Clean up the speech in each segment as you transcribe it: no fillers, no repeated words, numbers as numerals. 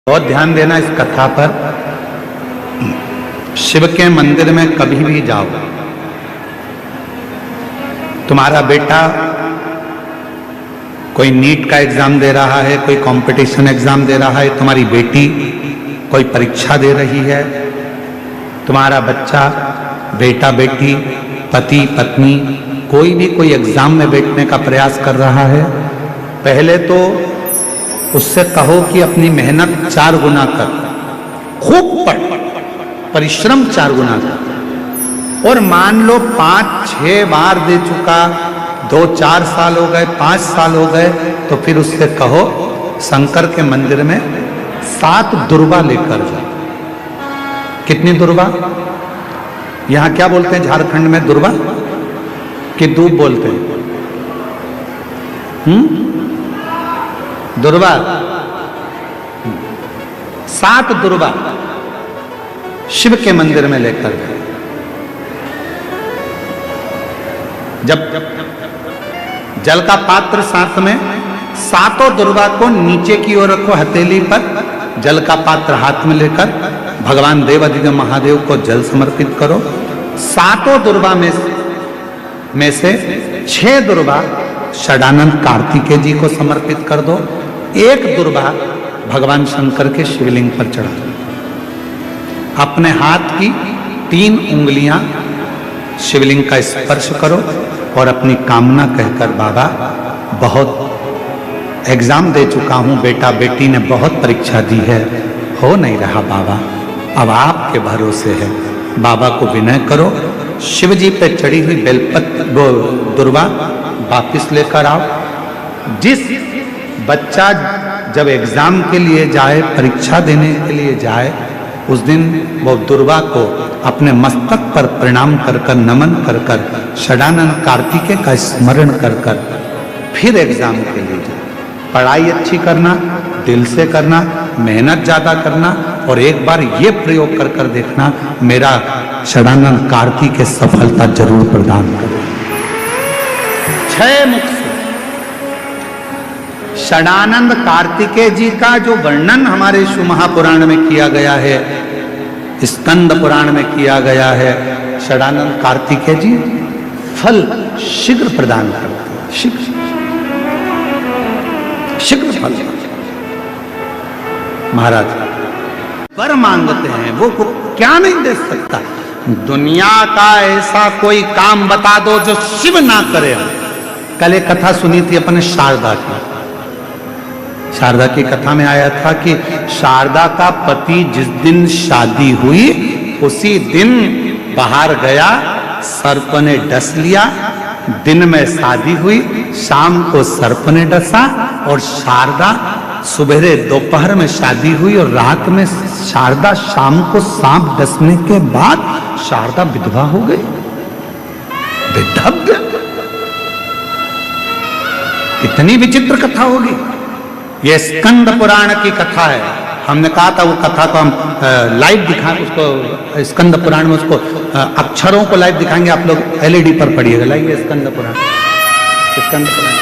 बहुत ध्यान देना इस कथा पर। शिव के मंदिर में कभी भी जाओ, तुम्हारा बेटा कोई नीट का एग्जाम दे रहा है, कोई कंपटीशन एग्जाम दे रहा है, तुम्हारी बेटी कोई परीक्षा दे रही है, तुम्हारा बच्चा, बेटा बेटी, पति पत्नी कोई भी कोई एग्जाम में बैठने का प्रयास कर रहा है, पहले तो उससे कहो कि अपनी मेहनत 4 गुना कर, खूब पढ़, परिश्रम 4 गुना कर। और मान लो 5-6 बार दे चुका, 2-4 साल हो गए, 5 साल हो गए, तो फिर उससे कहो शंकर के मंदिर में 7 दुर्वा लेकर जाओ। कितनी दुर्वा? यहां क्या बोलते हैं झारखंड में? दुर्वा कि दूब बोलते हैं? दुर्वा। 7 दुर्वा शिव के मंदिर में लेकर गए। जब जल का पात्र साथ में, 7 दुर्वा को नीचे की ओर रखो हथेली पर, जल का पात्र हाथ में लेकर भगवान देवाधिदेव महादेव को जल समर्पित करो। 7 दुर्वा में से 6 दुर्वा षडानंद कार्तिकेय जी को समर्पित कर दो, 1 दुर्वा भगवान शंकर के शिवलिंग पर चढ़ा दो। अपने हाथ की 3 उंगलियां शिवलिंग का स्पर्श करो और अपनी कामना कहकर, बाबा बहुत एग्जाम दे चुका हूं, बेटा बेटी ने बहुत परीक्षा दी है, हो नहीं रहा बाबा, अब आपके भरोसे है, बाबा को विनय करो। शिव जी पे चढ़ी हुई बेलपत्र दुर्वा वापिस लेकर आओ। जिस बच्चा जब एग्जाम के लिए जाए, परीक्षा देने के लिए जाए, उस दिन वो दुर्वा को अपने मस्तक पर प्रणाम कर कर, नमन कर कर, षडानंद कार्तिकेय का स्मरण कर कर फिर एग्जाम के लिए जाए। पढ़ाई अच्छी करना, दिल से करना, मेहनत ज्यादा करना, और एक बार ये प्रयोग कर कर देखना, मेरा षडानंद कार्तिकेय सफलता जरूर प्रदान करे। 6 मुख से षडानंद कार्तिकेय जी का जो वर्णन हमारे शिव महापुराण में किया गया है, स्कंद पुराण में किया गया है, षडानंद कार्तिकेय जी फल शीघ्र प्रदान करते हैं, शीघ्र फल। महाराज वर मांगते हैं, वो क्या नहीं दे सकता? दुनिया का ऐसा कोई काम बता दो जो शिव ना करे। कल एक कथा सुनी थी अपने शारदा की। शारदा की कथा में आया था कि शारदा का पति जिस दिन शादी हुई उसी दिन बाहर गया, सर्प ने डस लिया। दिन में शादी हुई, शाम को सर्प ने डसा, और शारदा सुबह दोपहर में शादी हुई, और रात में शारदा शाम को सांप डसने के बाद शारदा विधवा हो गई। विधव्य, इतनी विचित्र कथा होगी। ये स्कंद पुराण की कथा है। हमने कहा था वो कथा को हम लाइव दिखाएं, उसको स्कंद पुराण में उसको अक्षरों को लाइव दिखाएंगे। आप लोग एलईडी पर पढ़िएगा। लाइए स्कंद पुराण, स्कंद पुराण।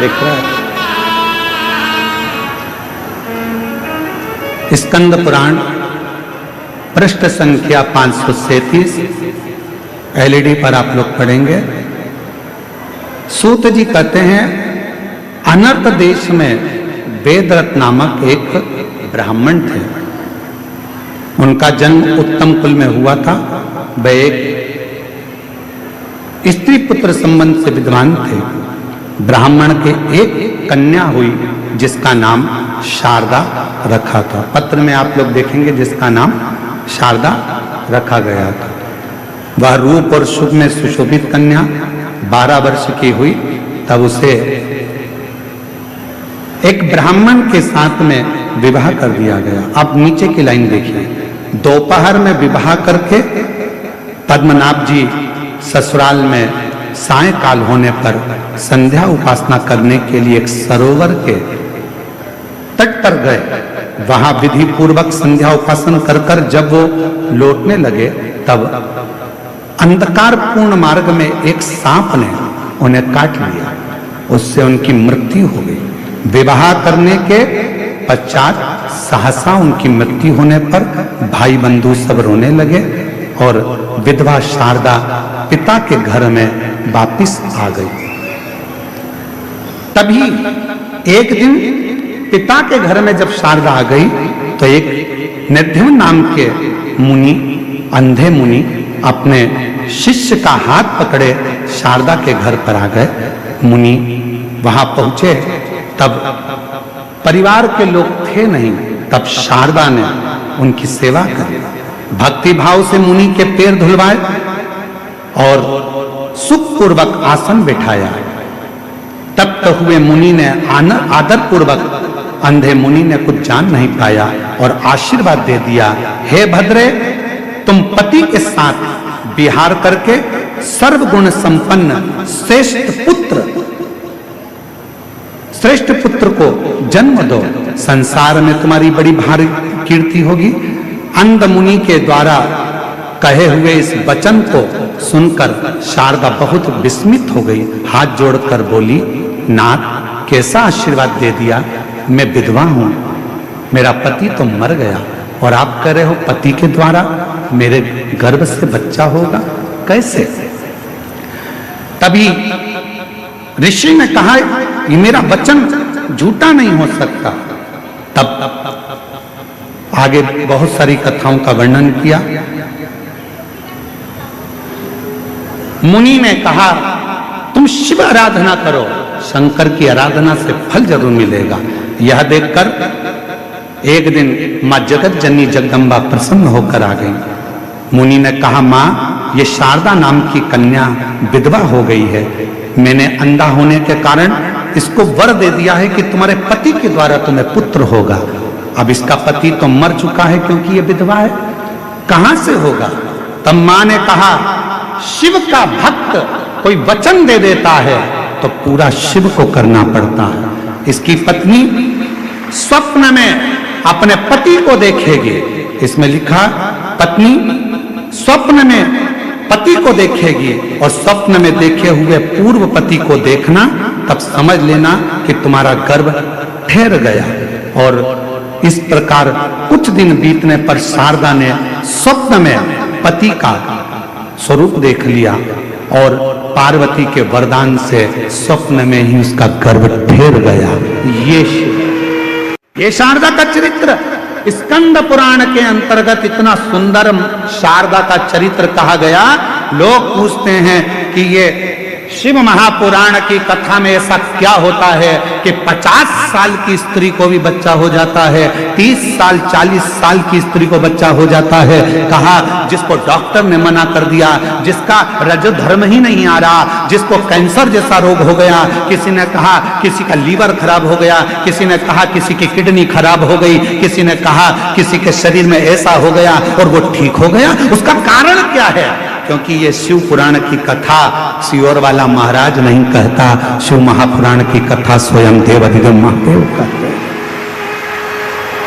देख रहा है स्कंद पुराण, पृष्ठ संख्या 537, एलईडी पर आप लोग पढ़ेंगे। सूत जी कहते हैं, अनर्त देश में वेदरथ नामक एक ब्राह्मण थे। उनका जन्म उत्तम कुल में हुआ था। वे एक स्त्री पुत्र संबंध से विद्वान थे। ब्राह्मण के एक कन्या हुई जिसका नाम शारदा रखा था। पत्र में आप लोग देखेंगे जिसका नाम शारदा रखा गया था। वह रूप और सुख में सुशोभित कन्या 12 वर्ष की हुई, तब उसे एक ब्राह्मण के साथ में विवाह कर दिया गया। अब नीचे की लाइन देखिए, दोपहर में विवाह करके पद्मनाभ जी ससुराल में सायंकाल होने पर संध्या उपासना करने के लिए एक सरोवर के तट पर गए। वहां विधि पूर्वक संध्या उपासना कर कर जब वो लौटने लगे तब अंधकार पूर्ण मार्ग में एक सांप ने उन्हें काट लिया, उससे उनकी मृत्यु हो गई। विवाह करने के पश्चात सहसा उनकी मृत्यु होने पर भाई बंधु सब रोने लगे और विधवा शारदा पिता के घर में वापिस आ गई। तभी एक दिन पिता के घर में जब शारदा आ गई तो एक निध्यम नाम के मुनि, अंधे मुनि, अपने शिष्य का हाथ पकड़े शारदा के घर पर आ गए। मुनि वहां पहुंचे तब परिवार के लोग थे नहीं, तब शारदा ने उनकी सेवा करी। भक्ति भाव से मुनि के पैर धुलवाए और सुखपूर्वक आसन बिठाया। तब तो हुए मुनि ने आदर पूर्वक, अंधे मुनि ने कुछ जान नहीं पाया और आशीर्वाद दे दिया, हे भद्रे, तुम पति के साथ विहार करके सर्वगुण संपन्न श्रेष्ठ पुत्र को जन्म दो, संसार में तुम्हारी बड़ी भारी कीर्ति होगी। अंध मुनि के द्वारा कहे हुए इस वचन को सुनकर शारदा बहुत विस्मित हो गई, हाथ जोड़कर बोली, नाथ, कैसा आशीर्वाद दे दिया, मैं विधवा हूं, मेरा पति तो मर गया और आप कह रहे हो पति के द्वारा मेरे गर्भ से बच्चा होगा, कैसे? तभी ऋषि ने कहा, ये मेरा वचन झूठा नहीं हो सकता। तब आगे बहुत सारी कथाओं का वर्णन किया। मुनि ने कहा, तुम शिव आराधना करो, शंकर की आराधना से फल जरूर मिलेगा। यह देखकर एक दिन मां जगत जननी जगदम्बा प्रसन्न होकर आ गई। मुनि ने कहा, मां, ये शारदा नाम की कन्या विधवा हो गई है, मैंने अंधा होने के कारण इसको वर दे दिया है कि तुम्हारे पति के द्वारा तुम्हें पुत्र होगा। अब इसका पति तो मर चुका है क्योंकि ये विधवा है, कहां से होगा? तब मां ने कहा, शिव का भक्त कोई वचन दे देता है तो पूरा शिव को करना पड़ता है। इसकी पत्नी स्वप्न में अपने पति को देखेगी, इसमें लिखा पत्नी स्वप्न में पति को देखेगी और स्वप्न में देखे हुए पूर्व पति को देखना, तब समझ लेना कि तुम्हारा गर्भ ठहर गया। और इस प्रकार कुछ दिन बीतने पर शारदा ने स्वप्न में पति का स्वरूप देख लिया और पार्वती के वरदान से स्वप्न में ही उसका गर्भ ठहर गया। ये शारदा का चरित्र स्कंद पुराण के अंतर्गत इतना सुंदर शारदा का चरित्र कहा गया। लोग पूछते हैं कि ये शिव महापुराण की कथा में ऐसा क्या होता है कि 50 साल की स्त्री को भी बच्चा हो जाता है, 30 साल 40 साल की स्त्री को बच्चा हो जाता है। कहा जिसको डॉक्टर ने मना कर दिया, जिसका रजो धर्म ही नहीं आ रहा, जिसको कैंसर जैसा रोग हो गया, किसी ने कहा किसी का लीवर खराब हो गया, किसी ने कहा किसी की किडनी खराब हो गई, किसी ने कहा किसी के शरीर में ऐसा हो गया और वो ठीक हो गया। उसका कारण क्या है? क्योंकि ये शिव पुराण की कथा सियोर वाला महाराज नहीं कहता, शिव महापुराण की कथा स्वयं देवाधिदेव महादेव कहते हैं।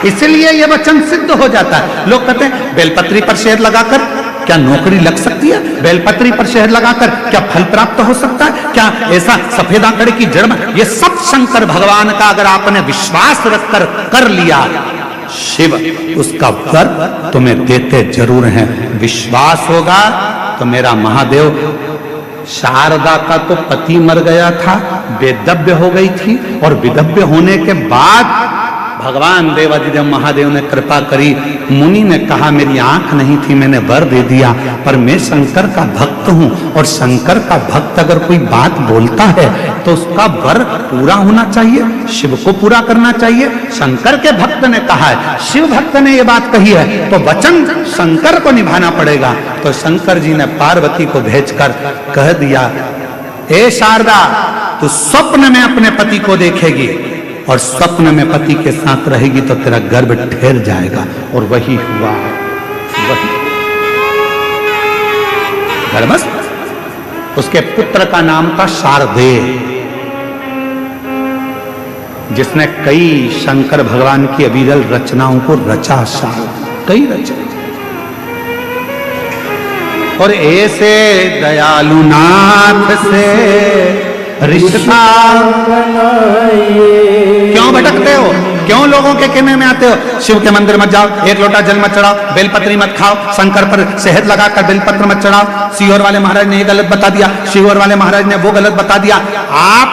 इसलिए ये वचन सिद्ध हो जाता है। लोग कहते हैं बेलपत्री पर शहद लगाकर क्या नौकरी लग सकती है? बेलपत्री पर शहद लगाकर क्या फल प्राप्त हो सकता है? क्या ऐसा सफेद आंकड़े की जड़ में? ये सब शंकर भगवान का अगर आपने विश्वास रखकर कर लिया, शिव उसका वर तुम्हें देते जरूर हैं। विश्वास होगा तो मेरा महादेव, शारदा का तो पति मर गया था, वेदव्य हो गई थी और विधव्य होने के बाद भगवान देवाधिदेव महादेव ने कृपा करी। मुनि ने कहा मेरी आंख नहीं थी, मैंने वर दे दिया, पर मैं शंकर का भक्त हूं और शंकर का भक्त अगर कोई बात बोलता है तो उसका वर पूरा होना चाहिए, शिव को पूरा करना चाहिए। शंकर के भक्त ने कहा है, शिव भक्त ने ये बात कही है तो वचन शंकर को निभाना पड़ेगा। तो शंकर जी ने पार्वती को भेजकर कह दिया, ए शारदा, तू स्वप्न में अपने पति को देखेगी और स्वप्न में पति के साथ रहेगी तो तेरा गर्भ ठहर जाएगा। और वही हुआ। गर्भस्थ। उसके पुत्र का नाम था शारदेय, जिसने कई शंकर भगवान की अविरल रचनाओं को रचा। कई रचना। और ऐसे दयालु नाथ से रिश्ता क्यों भटकते हो? क्यों लोगों के कहने में आते हो? शिव के मंदिर मत जाओ, एक लोटा जल मत चढ़ाओ, बेलपत्री मत खाओ, शंकर पर शहद लगाकर बेलपत्र मत चढ़ाओ। सीहोर वाले महाराज ने ये गलत बता दिया, शिवोर वाले महाराज ने वो गलत बता दिया। आप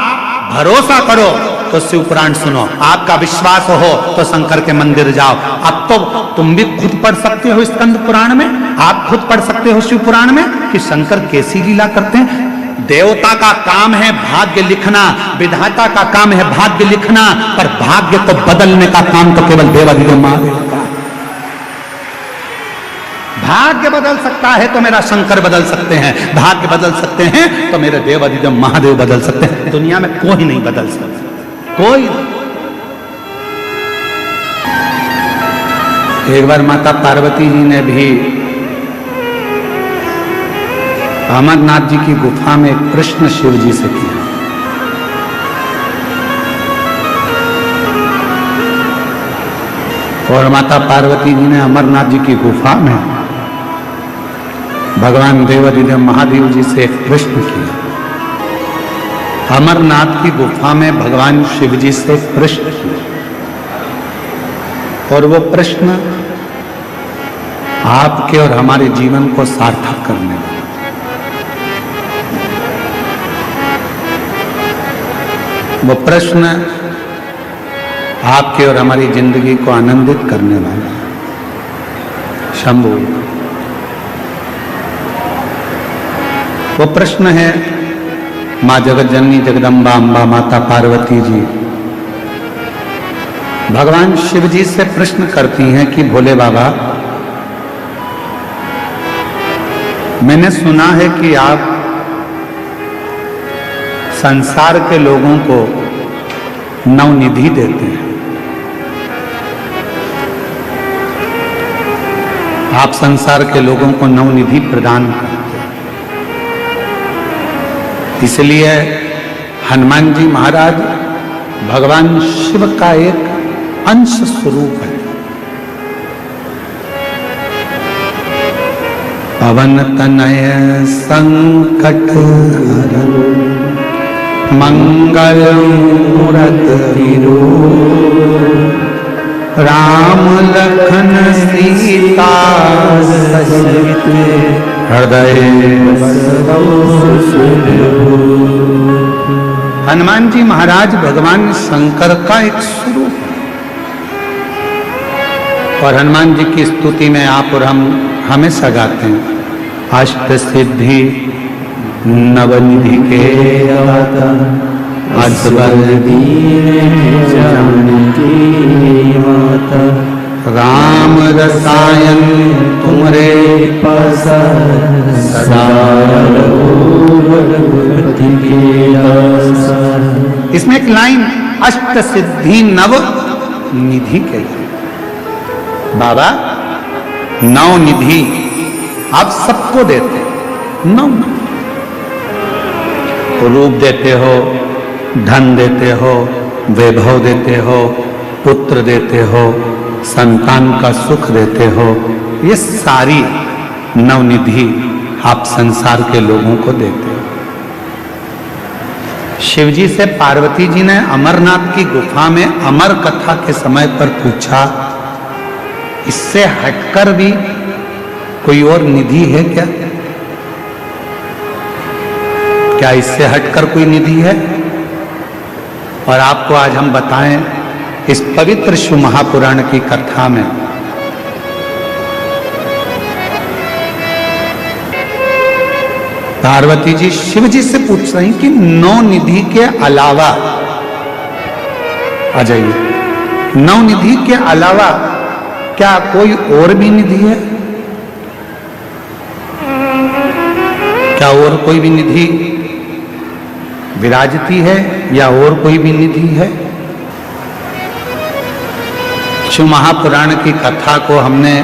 भरोसा करो तो शिव पुराण सुनो, आपका विश्वास हो तो शंकर के मंदिर जाओ। अब तो तुम भी खुद पढ़ सकते हो स्कंद पुराण में, आप खुद पढ़ सकते हो शिव पुराण में कि शंकर कैसी लीला करते हैं। देवता का काम है भाग्य लिखना, विधाता का काम है भाग्य लिखना, पर भाग्य को बदलने का काम तो केवल देवाधिदेव महादेव का। भाग्य बदल सकता है तो मेरा शंकर बदल सकते हैं, भाग्य बदल सकते हैं तो मेरे देवाधिदेव महादेव बदल सकते हैं। दुनिया में कोई नहीं बदल सकता, कोई। एक बार माता पार्वती जी ने भी अमरनाथ जी की गुफा में एक प्रश्न शिव जी से किया। और माता पार्वती जी ने अमरनाथ जी की गुफा में भगवान देवाधिदेव महादेव जी से एक प्रश्न किया। अमरनाथ की गुफा में भगवान शिव जी से एक प्रश्न किया, और वो प्रश्न आपके और हमारे जीवन को सार्थक करने वाला। वो प्रश्न आपके और हमारी जिंदगी को आनंदित करने वाला है। शंभु, वो प्रश्न है मां जगत जननी जगदम्बा अम्बा माता पार्वती जी भगवान शिव जी से प्रश्न करती हैं कि भोले बाबा, मैंने सुना है कि आप संसार के लोगों को नवनिधि देते हैं, आप संसार के लोगों को नवनिधि प्रदान करते हैं। इसलिए हनुमान जी महाराज भगवान शिव का एक अंश स्वरूप है। पवन तनय संकट हरन मंगल मूरति रूप राम लखन सीता सहित हृदय हनुमान जी महाराज भगवान शंकर का एक स्वरूप है। और हनुमान जी की स्तुति में आप और हम हमेशा गाते हैं, अष्ट सिद्धि नवनिधि के दाता अजबर दीन जानकी माता राम रसायन तुमरे पास सदा रघुपति के दासा। इसमें एक लाइन अष्ट सिद्धि नव निधि के, बाबा नौ निधि आप सबको देते हैं, नौ रूप देते हो, धन देते हो, वैभव देते हो, पुत्र देते हो, संतान का सुख देते हो। ये सारी नवनिधि आप संसार के लोगों को देते हो। शिवजी से पार्वती जी ने अमरनाथ की गुफा में अमर कथा के समय पर पूछा, इससे हटकर भी कोई और निधि है क्या? क्या इससे हटकर कोई निधि है? और आपको आज हम बताएं इस पवित्र शिव महापुराण की कथा में पार्वती जी शिव जी से पूछ रही कि नौ निधि के अलावा, आ जाइए, नौ निधि के अलावा क्या कोई और भी निधि है? क्या और कोई भी निधि विराजती है या और कोई भी निधि है? शिव महापुराण की कथा को हमने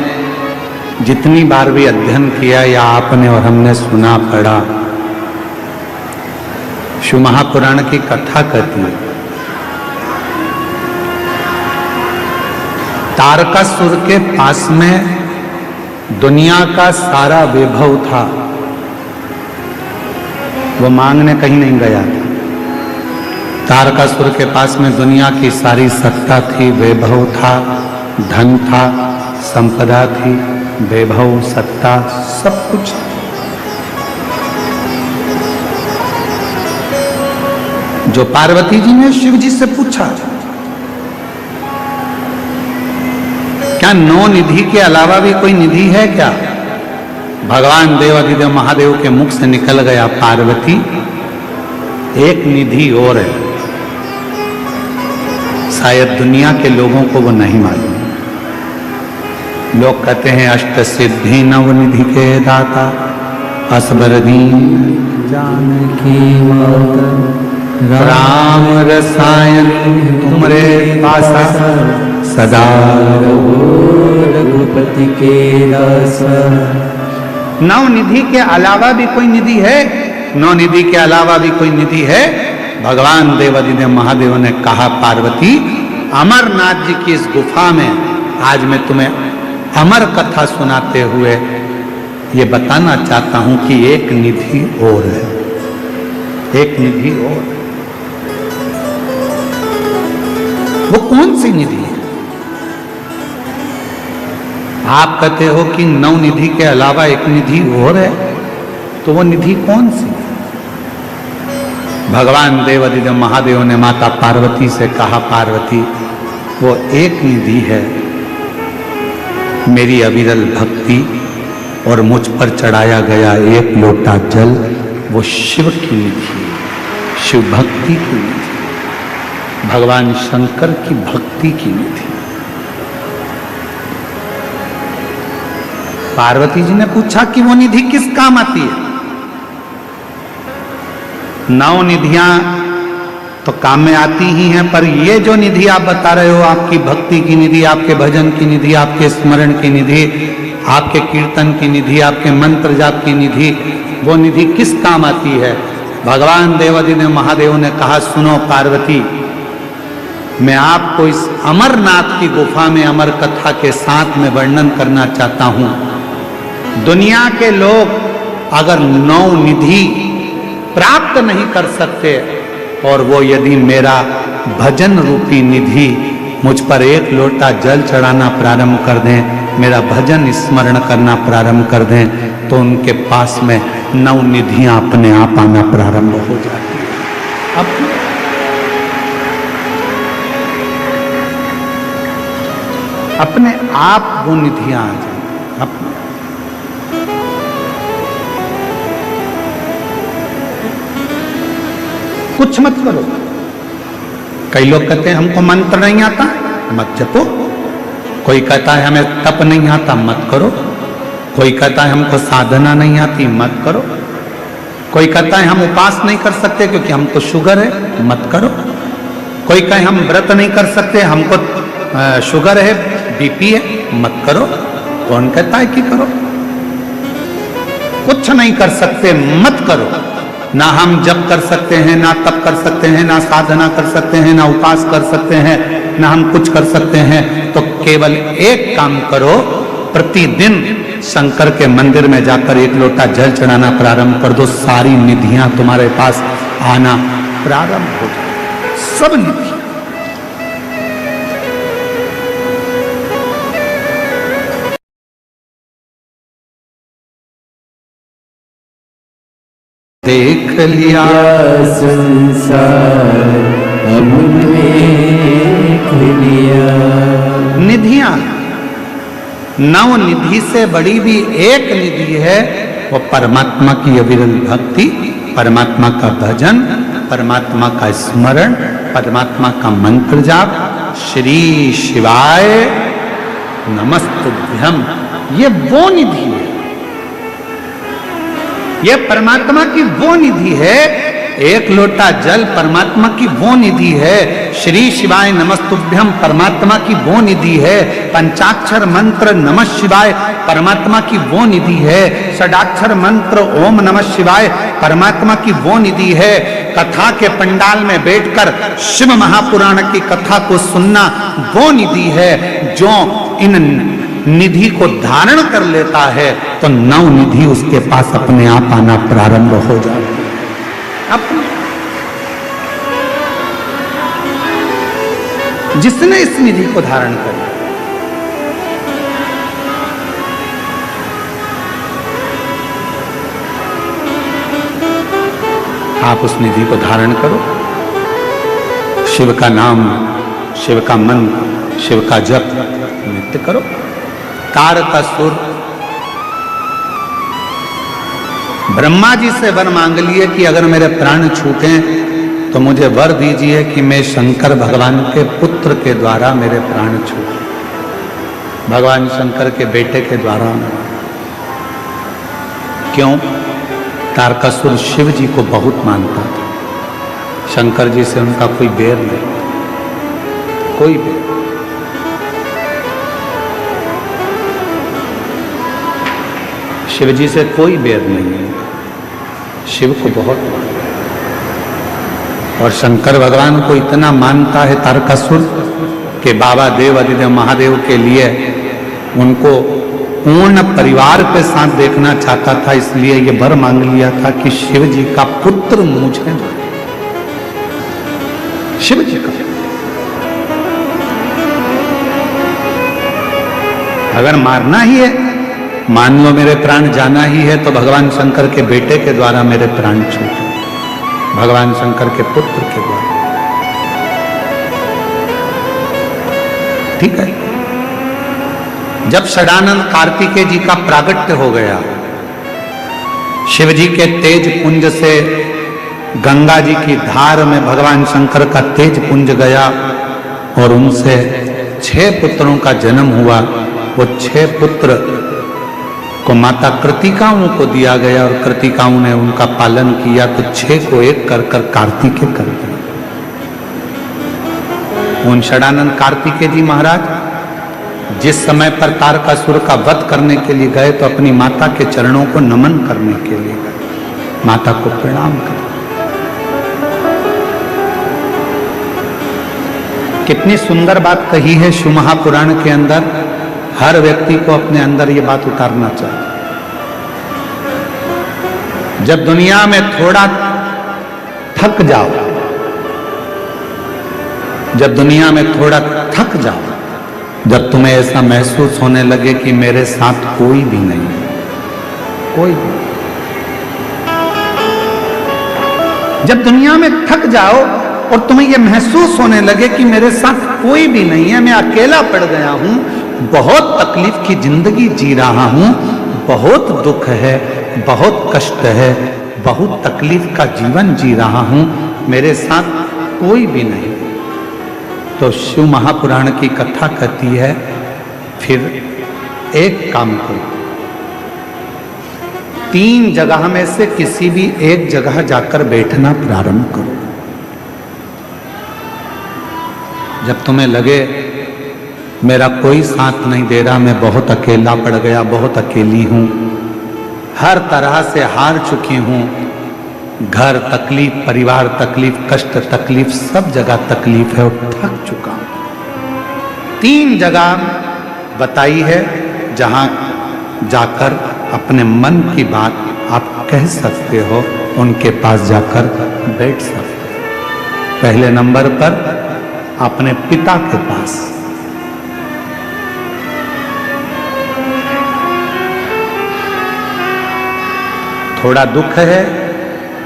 जितनी बार भी अध्ययन किया या आपने और हमने सुना पढ़ा, शिव महापुराण की कथा कहती है, तारकासुर के पास में दुनिया का सारा वैभव था, वो मांगने कहीं नहीं गया था। तारकासुर के पास में दुनिया की सारी सत्ता थी, वैभव था, धन था, संपदा थी, वैभव, सत्ता, सब कुछ। जो पार्वती जी ने शिव जी से पूछा, क्या 9 निधि के अलावा भी कोई निधि है क्या? भगवान देवाधिदेव महादेव के मुख से निकल गया, पार्वती एक निधि और है, शायद दुनिया के लोगों को वो नहीं मालूम। लोग कहते हैं अष्ट सिद्धि नव निधि के दाता, असबर दीन जानकी माता, राम रसायन तुमरे पासा, सदा रघुपति के दासा। 9 निधि के अलावा भी कोई निधि है? 9 निधि के अलावा भी कोई निधि है? भगवान देवाधिदेव महादेव ने कहा, पार्वती अमरनाथ जी की इस गुफा में आज मैं तुम्हें अमर कथा सुनाते हुए ये बताना चाहता हूं कि एक निधि और है, एक निधि और। वो कौन सी निधि है? आप कहते हो कि 9 निधि के अलावा एक निधि और है, तो वो निधि कौन सी है? भगवान देवाधिदेव महादेव ने माता पार्वती से कहा, पार्वती वो एक निधि है, मेरी अविरल भक्ति और मुझ पर चढ़ाया गया एक लोटा जल, वो शिव की निधि, शिव भक्ति की निधि, भगवान शंकर की भक्ति की निधि। पार्वती जी ने पूछा कि वो निधि किस काम आती है? 9 निधियां तो काम में आती ही हैं, पर ये जो निधि आप बता रहे हो, आपकी भक्ति की निधि, आपके भजन की निधि, आपके स्मरण की निधि, आपके कीर्तन की निधि, आपके मंत्र जाप की निधि, वो निधि किस काम आती है? भगवान देवाधिदेव महादेव ने कहा, सुनो पार्वती, मैं आपको इस अमरनाथ की गुफा में अमर कथा के साथ में वर्णन करना चाहता हूं। दुनिया के लोग अगर 9 निधि प्राप्त नहीं कर सकते और वो यदि मेरा भजन रूपी निधि मुझ पर एक लोटा जल चढ़ाना प्रारंभ कर दें, मेरा भजन स्मरण करना प्रारंभ कर दें, तो उनके पास में 9 निधियां अपने आप आना प्रारंभ हो जाती है। अपने आप वो निधियां आ जाएंगी। कुछ मत करो। कई लोग कहते हैं हमको मंत्र नहीं आता, मत जपो। कोई कहता है हमें तप नहीं आता, मत करो। कोई कहता है हमको साधना नहीं आती, मत करो। कोई कहता है हम उपास नहीं कर सकते क्योंकि हमको शुगर है, मत करो। कोई कहे हम व्रत नहीं कर सकते, हमको शुगर है, बीपी है, मत करो। कौन कहता है कि करो? कुछ नहीं कर सकते, मत करो। ना हम जप कर सकते हैं, ना तप कर सकते हैं, ना साधना कर सकते हैं, ना उपास कर सकते हैं, ना हम कुछ कर सकते हैं। तो केवल एक काम करो, प्रतिदिन शंकर के मंदिर में जाकर एक लोटा जल चढ़ाना प्रारंभ कर दो, सारी निधियां तुम्हारे पास आना प्रारंभ हो जाए, सब निधियां। देख लिया संसार अब देख लिया। निधियां, 9 निधि से बड़ी भी एक निधि है, वो परमात्मा की अविरल भक्ति, परमात्मा का भजन, परमात्मा का स्मरण, परमात्मा का मंत्र जाप, श्री शिवाय नमस्तुभ्यम, ये वो निधि है। यह परमात्मा की वो निधि है एक लोटा जल परमात्मा की वो निधि है। श्री शिवाय नमस्तुभ्यम परमात्मा की वो निधि है। पंचाक्षर मंत्र नमः शिवाय परमात्मा की वो निधि है। षडाक्षर मंत्र ओम नमः शिवाय परमात्मा की वो निधि है। कथा के पंडाल में बैठकर शिव महापुराण की कथा को सुनना वो निधि है। जो इन निधि को धारण कर लेता है तो नव निधि उसके पास अपने आप आना प्रारंभ हो जाता है। जिसने इस निधि को धारण कर लिया, आप उस निधि को धारण करो। शिव का नाम, शिव का मंत्र, शिव का जप नित्य करो। तारकासुर ब्रह्मा जी से वर मांग लिए कि अगर मेरे प्राण छूटें तो मुझे वर दीजिए कि मैं शंकर भगवान के पुत्र के द्वारा मेरे प्राण छूटे, भगवान शंकर के बेटे के द्वारा। क्यों? तारकासुर शिव जी को बहुत मानता था। शंकर जी से उनका कोई बैर नहीं, कोई बैर। शिव जी से कोई बैर नहीं है, शिव को बहुत मानता है। और शंकर भगवान को इतना मानता है तारकासुर कि बाबा देव आदिदेव महादेव के लिए उनको पूर्ण परिवार के साथ देखना चाहता था, इसलिए ये वर मांग लिया था कि शिव जी का पुत्र मुझे मारे। शिव जी का अगर मारना ही है, मान लो मेरे प्राण जाना ही है, तो भगवान शंकर के बेटे के द्वारा मेरे प्राण छूटे, भगवान शंकर के पुत्र के द्वारा। ठीक है। जब षडानंद कार्तिकेय जी का प्रागट्य हो गया, शिव जी के तेज पुंज से गंगा जी की धार में भगवान शंकर का तेज पुंज गया और उनसे 6 पुत्रों का जन्म हुआ। वो 6 पुत्र को माता कृतिकाओं को दिया गया और कृतिकाओं ने उनका पालन किया, तो 6 को एक कर कर कार्तिकेय कर दिया। उन षडानंद कार्तिकेय जी महाराज जिस समय पर तारकासुर का वध करने के लिए गए तो अपनी माता के चरणों को नमन करने के लिए गए, माता को प्रणाम कर। कितनी सुंदर बात कही है शिव महापुराण के अंदर। हर व्यक्ति को अपने अंदर ये बात उतारना चाहिए। जब दुनिया में थोड़ा थक जाओ, जब दुनिया में थोड़ा थक जाओ, जब तुम्हें ऐसा महसूस होने लगे कि मेरे साथ कोई भी नहीं, कोई भी, जब दुनिया में थक जाओ और तुम्हें यह महसूस होने लगे कि मेरे साथ कोई भी नहीं है, मैं अकेला पड़ गया हूं, बहुत तकलीफ की जिंदगी जी रहा हूं, बहुत दुख है, बहुत कष्ट है, बहुत तकलीफ का जीवन जी रहा हूं, मेरे साथ कोई भी नहीं, तो शिव महापुराण की कथा कहती है फिर एक काम करो, 3 जगह में से किसी भी एक जगह जाकर बैठना प्रारंभ करो। जब तुम्हें लगे मेरा कोई साथ नहीं दे रहा, मैं बहुत अकेला पड़ गया, बहुत अकेली हूं, हर तरह से हार चुकी हूं, घर तकलीफ, परिवार तकलीफ, कष्ट तकलीफ, सब जगह तकलीफ है और थक चुका हूं। 3 जगह बताई है जहां जाकर अपने मन की बात आप कह सकते हो, उनके पास जाकर बैठ सकते हो। पहले नंबर पर अपने पिता के पास, थोड़ा दुख है,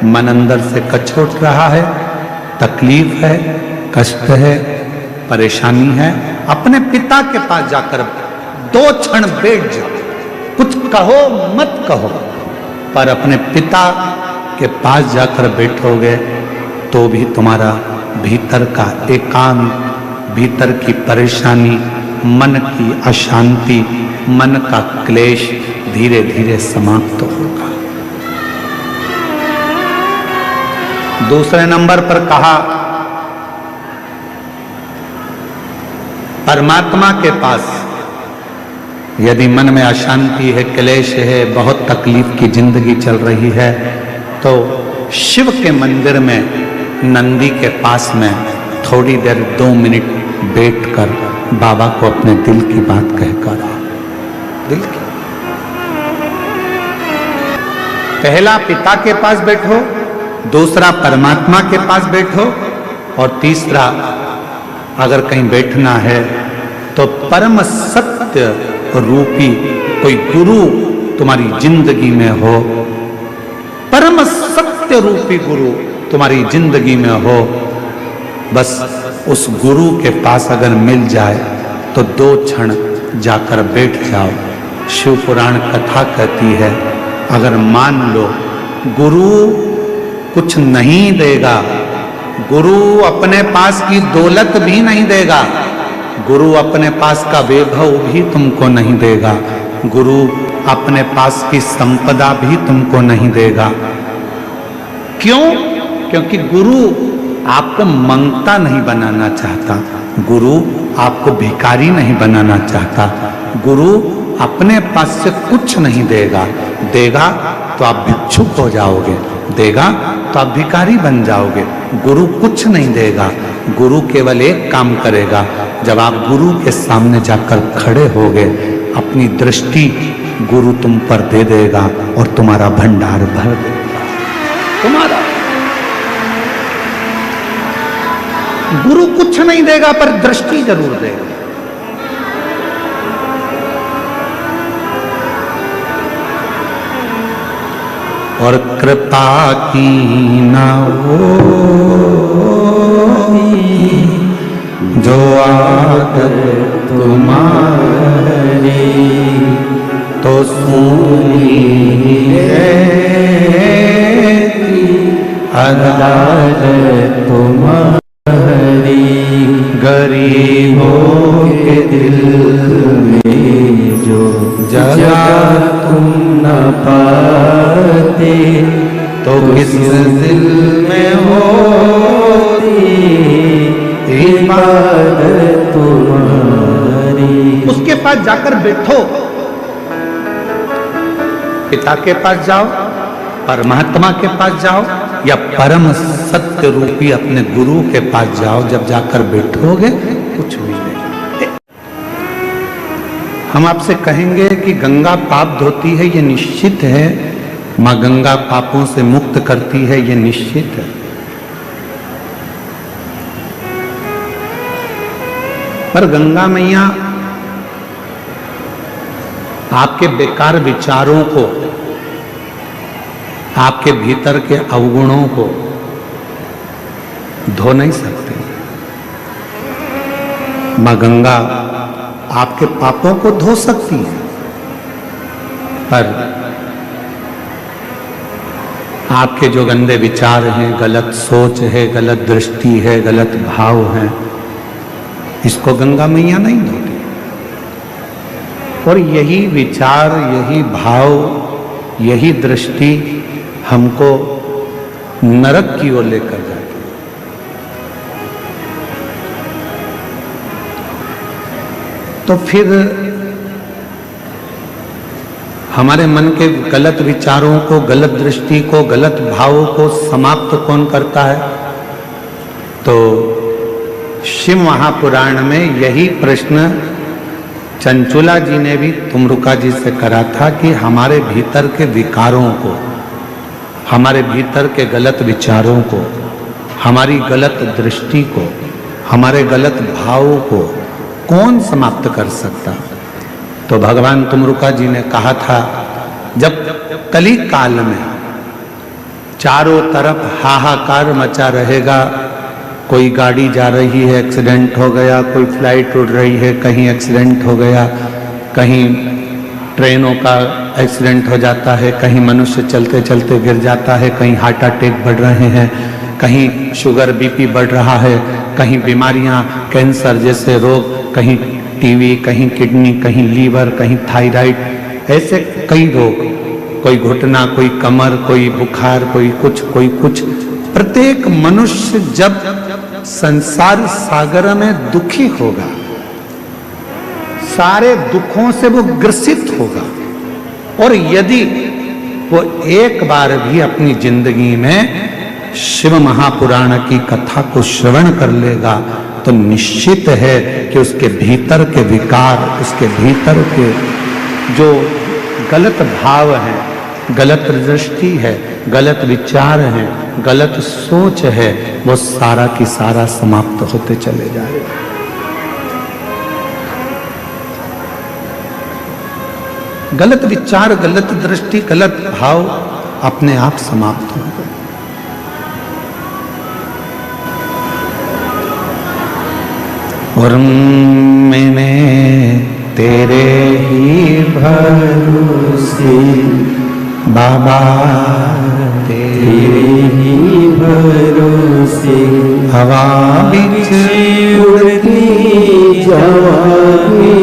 मन अंदर से कचोट रहा है, तकलीफ है, कष्ट है, परेशानी है, अपने पिता के पास जाकर 2 क्षण बैठ जाओ। कुछ कहो मत कहो, पर अपने पिता के पास जाकर बैठोगे तो भी तुम्हारा भीतर का एकांत, भीतर की परेशानी, मन की अशांति, मन का क्लेश धीरे धीरे समाप्त होगा। दूसरे नंबर पर कहा परमात्मा के पास यदि मन में अशांति है, क्लेश है, बहुत तकलीफ की जिंदगी चल रही है, तो शिव के मंदिर में नंदी के पास में थोड़ी देर 2 मिनट बैठकर बाबा को अपने दिल की बात कहकर आओ। दिल की पहला पिता के पास बैठो, दूसरा परमात्मा के पास बैठो, और तीसरा अगर कहीं बैठना है तो परम सत्य रूपी कोई गुरु तुम्हारी जिंदगी में हो, परम सत्य रूपी गुरु तुम्हारी जिंदगी में हो। बस उस गुरु के पास अगर मिल जाए तो 2 क्षण जाकर बैठ जाओ। शिव पुराण कथा कहती है, अगर मान लो गुरु कुछ नहीं देगा, गुरु अपने पास की दौलत भी नहीं देगा, गुरु अपने पास का वैभव भी तुमको नहीं देगा, गुरु अपने पास की संपदा भी तुमको नहीं देगा। क्यों? क्योंकि गुरु आपको मंगता नहीं बनाना चाहता, गुरु आपको भिखारी नहीं बनाना चाहता, गुरु अपने पास से कुछ नहीं देगा। देगा तो आप भिक्षुक हो जाओगे, देगा तो आप भिखारी बन जाओगे। गुरु कुछ नहीं देगा, गुरु केवल एक काम करेगा, जब आप गुरु के सामने जाकर खड़े होगे, अपनी दृष्टि गुरु तुम पर दे देगा और तुम्हारा भंडार भर देगा। तुम्हारा गुरु कुछ नहीं देगा पर दृष्टि जरूर देगा। और कृपा की ना वो जो आदत तुम्हारी तो सुनी है अदालत तुम्हारी, गरीबों के दिल में जो जगह तुम न पाते तो किस दिल में होती इबादत तुम्हारी। उसके पास जाकर बैठो, पिता के पास जाओ, परमात्मा के पास जाओ, या परम सत्य रूपी अपने गुरु के पास जाओ। जब जाकर बैठोगे कुछ भी नहीं। हम आपसे कहेंगे कि गंगा पाप धोती है, ये निश्चित है। मां गंगा पापों से मुक्त करती है, ये निश्चित है। पर गंगा मैया आपके बेकार विचारों को, आपके भीतर के अवगुणों को धो नहीं सकते। मां गंगा आपके पापों को धो सकती है, पर आपके जो गंदे विचार हैं, गलत सोच है, गलत दृष्टि है, गलत भाव है, इसको गंगा मैया नहीं धोती। और यही विचार, यही भाव, यही दृष्टि हमको नरक की ओर लेकर जाती है। तो फिर हमारे मन के गलत विचारों को, गलत दृष्टि को, गलत भावों को समाप्त कौन करता है? तो शिव महापुराण में यही प्रश्न चंचुला जी ने भी तुमरुका जी से करा था कि हमारे भीतर के विकारों को, हमारे भीतर के गलत विचारों को, हमारी गलत दृष्टि को, हमारे गलत भावों को कौन समाप्त कर सकता? तो भगवान तुमरुका जी ने कहा था, जब कली काल में चारों तरफ हाहाकार मचा रहेगा, कोई गाड़ी जा रही है, एक्सीडेंट हो गया, कोई फ्लाइट उड़ रही है, कहीं एक्सीडेंट हो गया, कहीं ट्रेनों का एक्सीडेंट हो जाता है, कहीं मनुष्य चलते चलते गिर जाता है, कहीं हार्ट अटैक बढ़ रहे हैं, कहीं शुगर बीपी बढ़ रहा है, कहीं बीमारियां, कैंसर जैसे रोग, कहीं टीबी, कहीं किडनी, कहीं लीवर, कहीं थायराइड, ऐसे कई रोग, कोई घुटना, कोई कमर, कोई बुखार, कोई कुछ, कोई कुछ, प्रत्येक मनुष्य जब संसार सागर में दुखी होगा, सारे दुखों से वो ग्रसित होगा, और यदि वो एक बार भी अपनी जिंदगी में शिव महापुराण की कथा को श्रवण कर लेगा तो निश्चित है कि उसके भीतर के विकार, उसके भीतर के जो गलत भाव है, गलत दृष्टि है, गलत विचार है, गलत सोच है, वो सारा की सारा समाप्त होते चले जाएगा। गलत विचार, गलत दृष्टि, गलत भाव अपने आप समाप्त हो गए। और मैंने तेरे ही भरोसे बाबा, तेरे ही भरोसे हवा बिच उड़ती जाऊंगी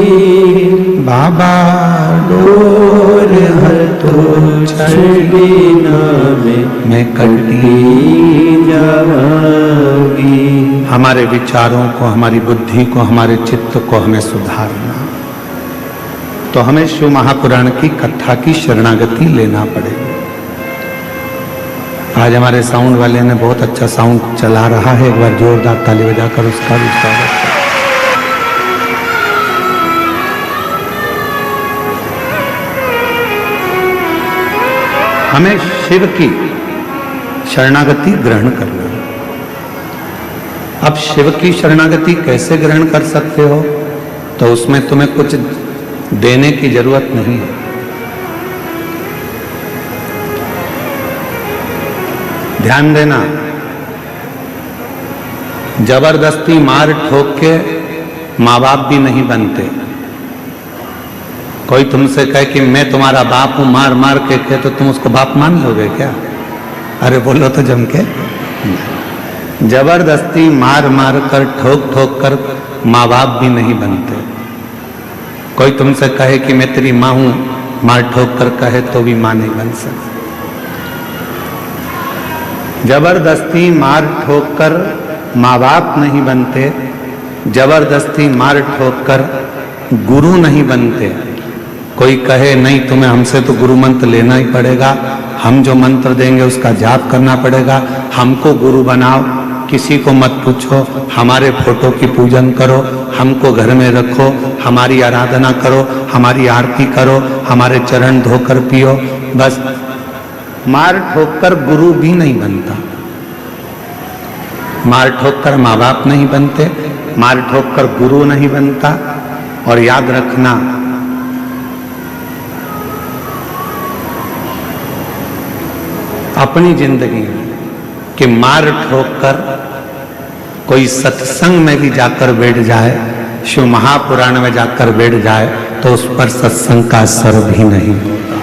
बाबा, डोर तो छड़ी ना मैं कटी जाऊंगी। हमारे विचारों को, हमारी बुद्धि को, हमारे चित्त को हमें सुधारना, तो हमें शिव महापुराण की कथा की शरणागति लेना पड़ेगा। आज हमारे साउंड वाले ने बहुत अच्छा साउंड चला रहा है, एक बार जोरदार ताली बजाकर उसका भी स्वागत करें। हमें शिव की शरणागति ग्रहण करना है। अब शिव की शरणागति कैसे ग्रहण कर सकते हो? तो उसमें तुम्हें कुछ देने की जरूरत नहीं है। ध्यान देना, जबरदस्ती मार ठोक के माँ बाप भी नहीं बनते। कोई तुमसे कहे कि मैं तुम्हारा बाप हूं, मार मार के कहे तो तुम उसको बाप मान लोगे क्या? अरे बोलो तो जम के। जबरदस्ती मार मार कर, ठोक ठोक कर माँ बाप भी नहीं बनते। कोई तुमसे कहे कि मैं तेरी माँ हूं, मार ठोक कर कहे तो भी माँ नहीं बन सकती। जबरदस्ती मार ठोक कर माँ बाप नहीं बनते, जबरदस्ती मार ठोक कर गुरु नहीं बनते। कोई कहे नहीं तुम्हें हमसे तो गुरु मंत्र लेना ही पड़ेगा, हम जो मंत्र देंगे उसका जाप करना पड़ेगा, हमको गुरु बनाओ, किसी को मत पूछो, हमारे फोटो की पूजन करो, हमको घर में रखो, हमारी आराधना करो, हमारी आरती करो, हमारे चरण धोकर पियो। बस मार ठोक कर गुरु भी नहीं बनता, मार ठोक कर माँ बाप नहीं बनते, मार ठोक कर गुरु नहीं बनता। और याद रखना, अपनी जिंदगी में कि मार ठोक कर कोई सत्संग में भी जाकर बैठ जाए, शिव महापुराण में जाकर बैठ जाए, तो उस पर सत्संग का असर भी नहीं होता।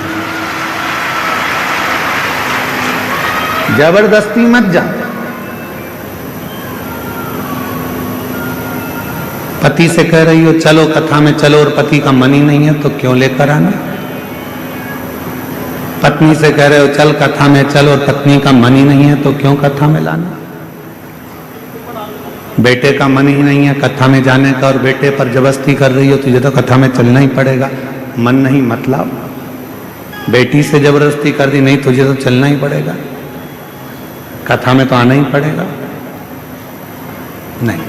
जबरदस्ती मत जा। पति से कह रही हो चलो कथा में चलो, और पति का मन ही नहीं है तो क्यों लेकर आना? पत्नी से कह रहे हो चल कथा में चल, और पत्नी का मन ही नहीं है तो क्यों कथा में लाना? बेटे का मन ही नहीं है कथा में जाने का, और बेटे पर जबरदस्ती कर रही हो तुझे तो कथा में चलना ही पड़ेगा। मन नहीं मतलब, बेटी से जबरदस्ती कर दी, नहीं तुझे तो चलना ही पड़ेगा, कथा में तो आना ही पड़ेगा। नहीं,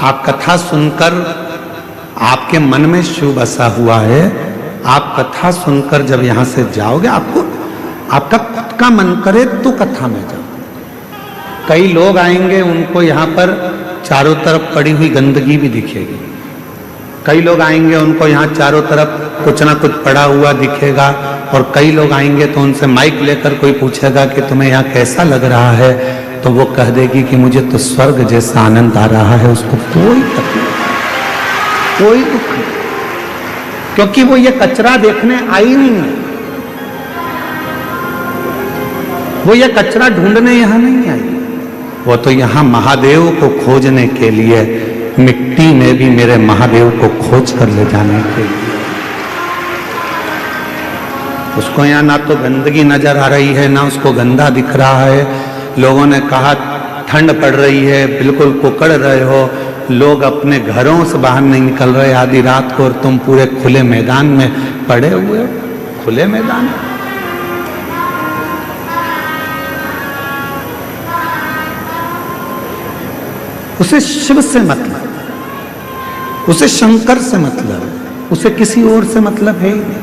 आप कथा सुनकर, आपके मन में शिव बसा हुआ है, आप कथा सुनकर जब यहां से जाओगे, आपको आपका खुद का मन करे तो कथा में जाओ। कई लोग आएंगे, उनको यहां पर चारों तरफ पड़ी हुई गंदगी भी दिखेगी। कई लोग आएंगे, उनको यहाँ चारों तरफ कुछ ना कुछ पड़ा हुआ दिखेगा। और कई लोग आएंगे तो उनसे माइक लेकर कोई पूछेगा कि तुम्हें यहाँ कैसा लग रहा है, तो वो कह देगी कि मुझे तो स्वर्ग जैसा आनंद आ रहा है। उसको कोई तकलीफ, कोई दुख नहीं, क्योंकि वो ये कचरा देखने आई नहीं है, वो ये कचरा ढूंढने यहां नहीं आई, वो तो यहां महादेव को खोजने के लिए, मिट्टी में भी मेरे महादेव को खोज कर ले जाने के लिए। उसको यहाँ ना तो गंदगी नजर आ रही है, ना उसको गंदा दिख रहा है। लोगों ने कहा ठंड पड़ रही है, बिल्कुल कुकड़ रहे हो, लोग अपने घरों से बाहर नहीं निकल रहे आधी रात को, और तुम पूरे खुले मैदान में पड़े हुए हो। खुले मैदान, उसे शिव से मतलब, उसे शंकर से मतलब, उसे किसी और से मतलब है ही नहीं।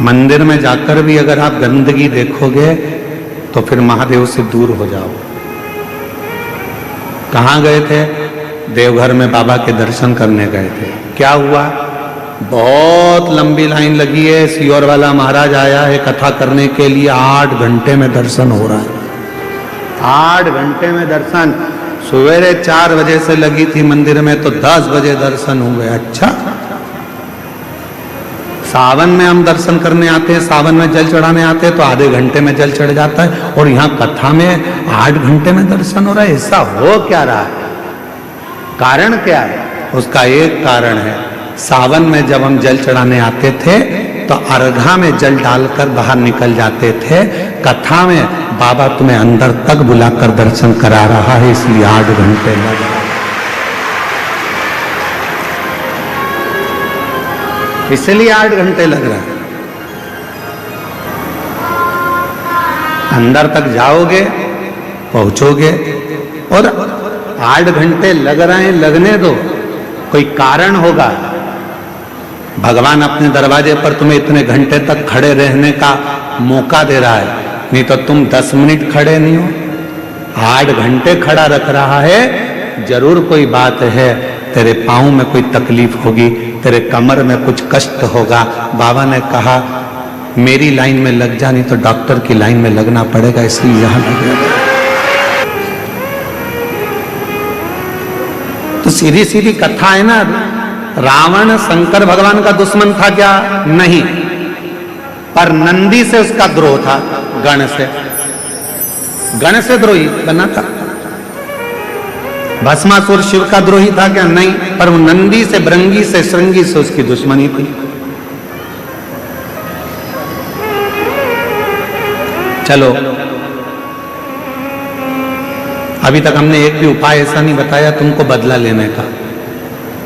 मंदिर में जाकर भी अगर आप गंदगी देखोगे तो फिर महादेव से दूर हो जाओ। कहाँ गए थे? देवघर में बाबा के दर्शन करने गए थे। क्या हुआ? बहुत लंबी लाइन लगी है, सियोर वाला महाराज आया है कथा करने के लिए, 8 घंटे में दर्शन हो रहा है। 8 घंटे में दर्शन। सवेरे 4 बजे से लगी थी मंदिर में तो 10 बजे दर्शन हुए। अच्छा, सावन में हम दर्शन करने आते हैं, सावन में जल चढ़ाने आते हैं तो आधे घंटे में जल चढ़ जाता है, और यहाँ कथा में 8 घंटे में दर्शन हो रहा है। ऐसा हो क्या रहा है? कारण क्या है? उसका एक कारण है, सावन में जब हम जल चढ़ाने आते थे तो अर्घा में जल डालकर बाहर निकल जाते थे। कथा में बाबा तुम्हें अंदर तक बुलाकर दर्शन करा रहा है, इसलिए 8 घंटे लग रहा है। इसलिए 8 घंटे लग रहा है। अंदर तक जाओगे, पहुंचोगे, और 8 घंटे लग रहे हैं, लगने दो, कोई कारण होगा। भगवान अपने दरवाजे पर तुम्हें इतने घंटे तक खड़े रहने का मौका दे रहा है, नहीं तो तुम 10 मिनट खड़े नहीं हो। 8 घंटे खड़ा रख रहा है, जरूर कोई बात है। तेरे पाँव में कोई तकलीफ होगी, तेरे कमर में कुछ कष्ट होगा। बाबा ने कहा मेरी लाइन में लग जा, नहीं तो डॉक्टर की लाइन में लगना पड़ेगा, इसलिए यहां लग रहा। तो सीधी सीधी कथा है ना। रावण शंकर भगवान का दुश्मन था क्या? नहीं, पर नंदी से उसका द्रोह था, गण से द्रोही बना था। भस्मासुर शिव का द्रोही था क्या? नहीं, पर वो नंदी से, भृंगी से, श्रृंगी से उसकी दुश्मनी थी। चलो, अभी तक हमने एक भी उपाय ऐसा नहीं बताया तुमको बदला लेने का।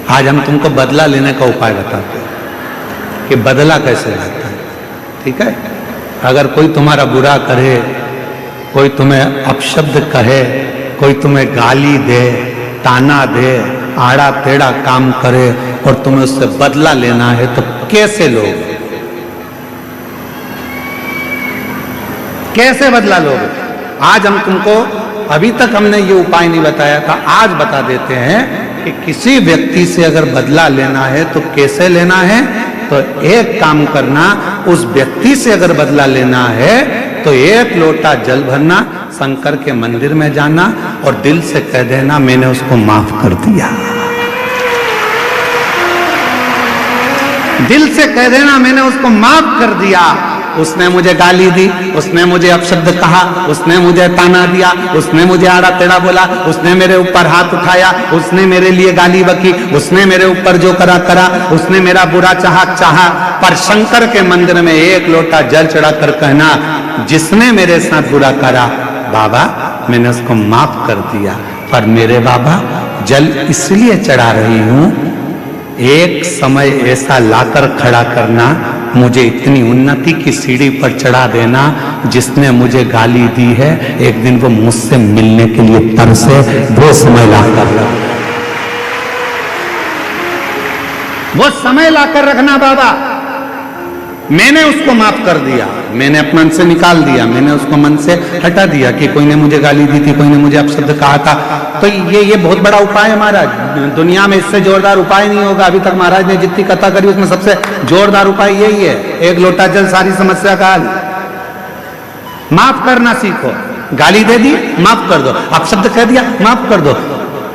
आज हम तुमको बदला लेने का उपाय बताते हैं कि बदला कैसे लेता है। ठीक है? अगर कोई तुम्हारा बुरा करे, कोई तुम्हें अपशब्द कहे, कोई तुम्हें गाली दे, ताना दे, आड़ा टेढ़ा काम करे, और तुम्हें उससे बदला लेना है तो कैसे लोगे? कैसे बदला लोगे? आज हम तुमको, अभी तक हमने ये उपाय नहीं बताया था, आज बता देते हैं कि किसी व्यक्ति से अगर बदला लेना है तो कैसे लेना है। तो एक काम करना, उस व्यक्ति से अगर बदला लेना है तो 1 लोटा जल भरना, शंकर के मंदिर में जाना और दिल से कह देना मैंने उसको माफ कर दिया। दिल से कह देना मैंने उसको माफ कर दिया। उसने मुझे गाली दी, उसने मुझे अपशब्द कहा, उसने मुझे ताना दिया, उसने मुझे आड़ा टेढ़ा बोला, उसने मेरे ऊपर हाथ उठाया, उसने मेरे लिए गाली बकी, उसने मेरे ऊपर जो करा करा, उसने मेरा बुरा चाहा, पर शंकर के मंदिर में 1 लोटा जल चढ़ाकर कहना जिसने मेरे साथ बुरा करा बाबा मैंने उसको माफ कर दिया, पर मेरे बाबा जल इसलिए चढ़ा रही हूं, एक समय ऐसा लाकर खड़ा करना, मुझे इतनी उन्नति की सीढ़ी पर चढ़ा देना, जिसने मुझे गाली दी है एक दिन वो मुझसे मिलने के लिए तरसे, वो समय लाकर रखना, वो समय लाकर रखना बाबा। मैंने उसको माफ कर दिया, मैंने अपने मन से निकाल दिया, मैंने उसको मन से हटा दिया कि कोई ने मुझे गाली दी थी, कोई ने मुझे अपशब्द कहा था। तो ये बहुत बड़ा उपाय है महाराज, दुनिया में इससे जोरदार उपाय नहीं होगा। अभी तक महाराज ने जितनी कथा करी उसमें सबसे जोरदार उपाय यही है, 1 लोटा जल सारी समस्या का हल। माफ करना सीखो। गाली दे दी माफ कर दो, अपशब्द कह दिया माफ कर दो,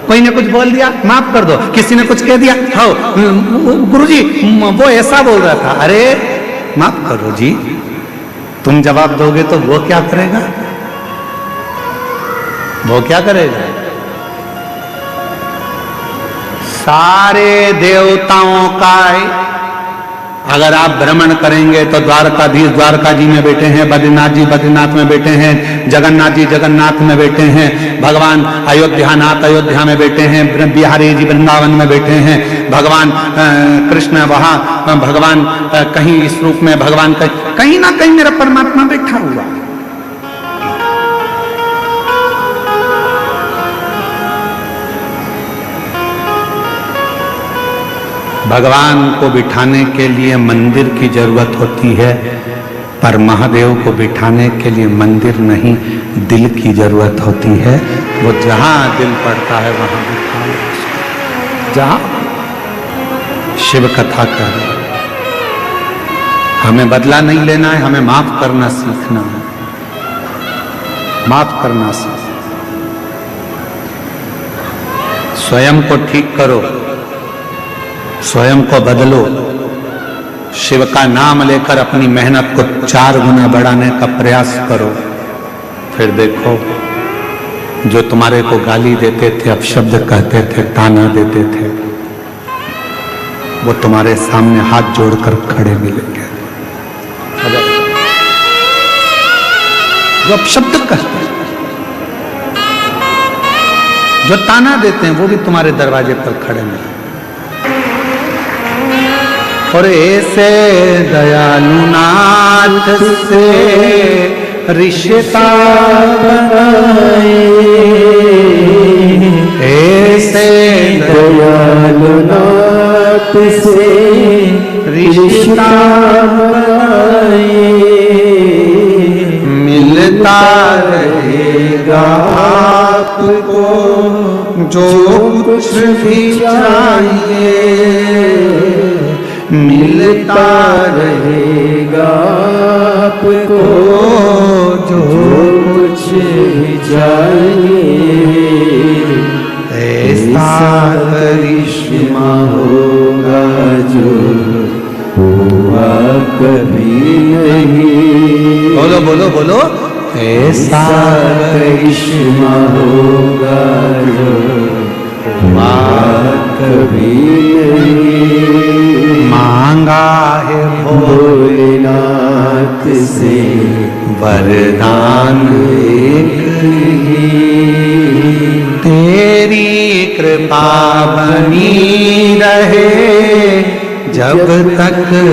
कोई ने कुछ बोल दिया माफ कर दो, किसी ने कुछ कह दिया हो गुरुजी वो ऐसा बोल रहा था, अरे माफ करो जी। तुम जवाब दोगे तो वो क्या करेगा? वो क्या करेगा? सारे देवताओं का अगर आप भ्रमण करेंगे तो द्वारकाधीश द्वारका जी में बैठे हैं, बद्रीनाथ जी बद्रीनाथ में बैठे हैं, जगन्नाथ जी जगन्नाथ में बैठे हैं, भगवान अयोध्यानाथ अयोध्या में बैठे हैं, बिहारी जी वृंदावन में बैठे हैं, भगवान कृष्ण वहां, भगवान कहीं इस रूप में, भगवान कहीं ना कहीं मेरा परमात्मा बैठा हुआ। भगवान को बिठाने के लिए मंदिर की जरूरत होती है, पर महादेव को बिठाने के लिए मंदिर नहीं, दिल की जरूरत होती है। वो जहां दिल पड़ता है वहां बिठाओ, जहां शिव कथा कर। हमें बदला नहीं लेना है, हमें माफ करना सीखना है, माफ करना सीखना। स्वयं को ठीक करो, स्वयं को बदलो, शिव का नाम लेकर अपनी मेहनत को 4 गुना बढ़ाने का प्रयास करो। फिर देखो, जो तुम्हारे को गाली देते थे, अपशब्द कहते थे, ताना देते थे, वो तुम्हारे सामने हाथ जोड़कर खड़े मिलेंगे। जो अपशब्द कहते हैं, जो ताना देते हैं, वो भी तुम्हारे दरवाजे पर खड़े मिलेंगे। और ऐसे दयालु नाथ से रिश्ता बनाए, ऐसे दयालु नाथ से रिश्ता बनाए, मिलता रहेगा आपको जो कुछ भी चाहिए, मिलता रहेगा आपको जो कुछ भी चाहिए। ऐसा करिश्मा होगा जो हुआ कभी नहीं। बोलो बोलो बोलो, ऐसा करिश्मा होगा जो हुआ कभी नहीं। मांगा है भोलेनाथ से वरदान एक ही, तेरी कृपा बनी रहे जब तक है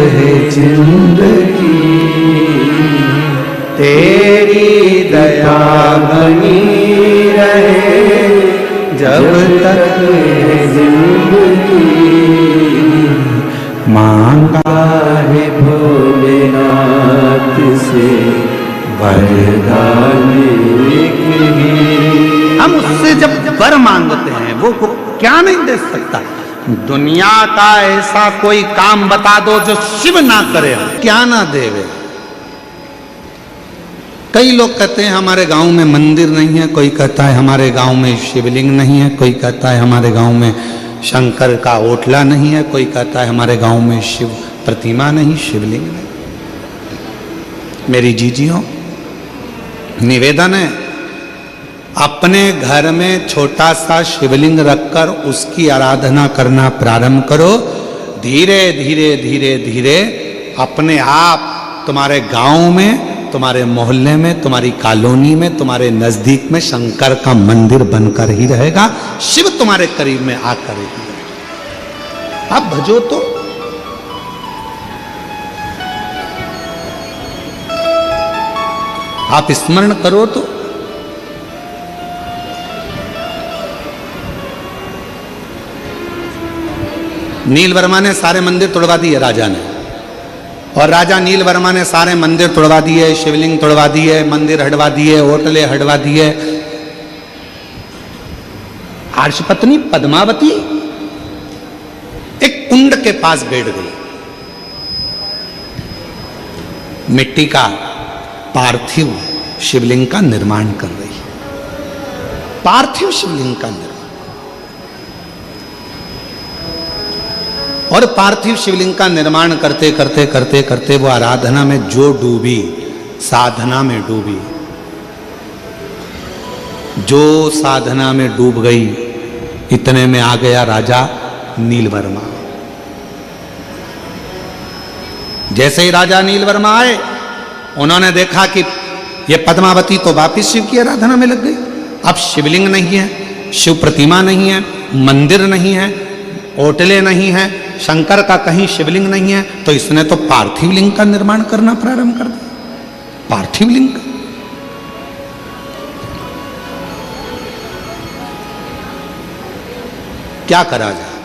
जिंदगी, तेरी दया बनी रहे जब तक है जिंदगी। मांगा है भोलेनाथ से वरदान एक ही। हम उससे जब वर मांगते हैं, वो क्या नहीं दे सकता। दुनिया का ऐसा कोई काम बता दो जो शिव ना करे, क्या ना देवे। कई लोग कहते हैं हमारे गांव में मंदिर नहीं है, कोई कहता है हमारे गांव में शिवलिंग नहीं है, कोई कहता है हमारे गांव में शंकर का ओटला नहीं है, कोई कहता है हमारे गांव में शिव प्रतिमा नहीं, शिवलिंग नहीं। मेरी जीजियों, निवेदन है, अपने घर में छोटा सा शिवलिंग रखकर उसकी आराधना करना प्रारंभ करो। धीरे धीरे धीरे धीरे अपने आप तुम्हारे गांव में, तुम्हारे मोहल्ले में, तुम्हारी कॉलोनी में, तुम्हारे नजदीक में शंकर का मंदिर बनकर ही रहेगा। शिव तुम्हारे करीब में आकर ही रहेगा। आप भजो तो, आप स्मरण करो तो। नील वर्मा ने सारे मंदिर तोड़वा दिए राजा ने, और राजा नील वर्मा ने सारे मंदिर तोड़वा दिए, शिवलिंग तोड़वा दिए, मंदिर हटवा दिए, होटलें हटवा दिए। हर्षपत्नी पद्मावती एक कुंड के पास बैठ गई, मिट्टी का पार्थिव शिवलिंग का निर्माण कर रही है। पार्थिव शिवलिंग का निर्माण, और पार्थिव शिवलिंग का निर्माण करते करते करते करते वो आराधना में जो डूबी, साधना में डूबी, जो साधना में डूब गई, इतने में आ गया राजा नीलवर्मा। जैसे ही राजा नीलवर्मा आए, उन्होंने देखा कि ये पद्मावती तो वापिस शिव की आराधना में लग गई। अब शिवलिंग नहीं है, शिव प्रतिमा नहीं है, मंदिर नहीं है, ओटले नहीं है, शंकर का कहीं शिवलिंग नहीं है, तो इसने तो पार्थिव लिंग का निर्माण करना प्रारंभ कर दिया। पार्थिव लिंग का क्या करा जाए?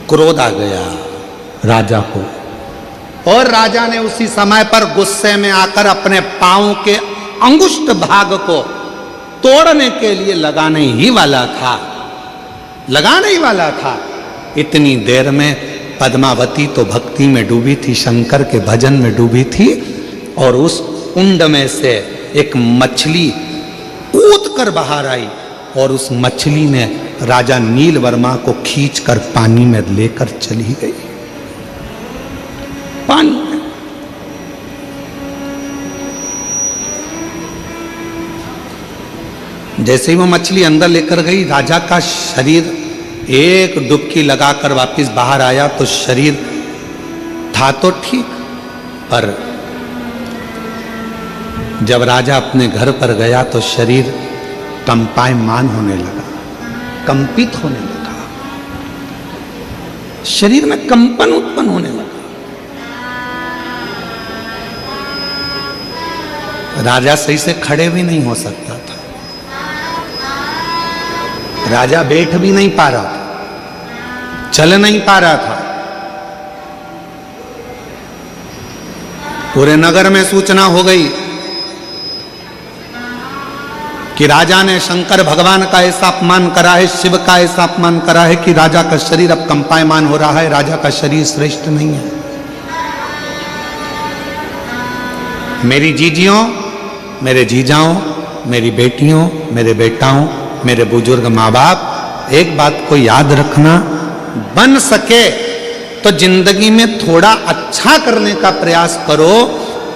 क्रोध आ गया राजा को, और राजा ने उसी समय पर गुस्से में आकर अपने पांव के अंगुष्ठ भाग को तोड़ने के लिए लगाने ही वाला था। इतनी देर में पद्मावती तो भक्ति में डूबी थी, शंकर के भजन में डूबी थी, और उस कुंड में से एक मछली कूद कर बाहर आई, और उस मछली ने राजा नीलवर्मा को खींचकर पानी में लेकर चली गई। पानी में जैसे ही वो मछली अंदर लेकर गई, राजा का शरीर एक डुबकी लगाकर वापस बाहर आया, तो शरीर था तो ठीक, पर जब राजा अपने घर पर गया तो शरीर कंपायमान होने लगा, कंपित होने लगा, शरीर में कंपन उत्पन्न होने लगा। राजा सही से खड़े भी नहीं हो सकता था, राजा बैठ भी नहीं पा रहा था, चल नहीं पा रहा था। पूरे नगर में सूचना हो गई कि राजा ने शंकर भगवान का ऐसा अपमान करा है, शिव का ऐसा अपमान करा है कि राजा का शरीर अब कंपायमान हो रहा है, राजा का शरीर श्रेष्ठ नहीं है। मेरी जीजियों, मेरे जीजाओं, मेरी बेटियों, मेरे बेटाओं, मेरे बुजुर्ग माँ बाप, एक बात को याद रखना, बन सके तो जिंदगी में थोड़ा अच्छा करने का प्रयास करो।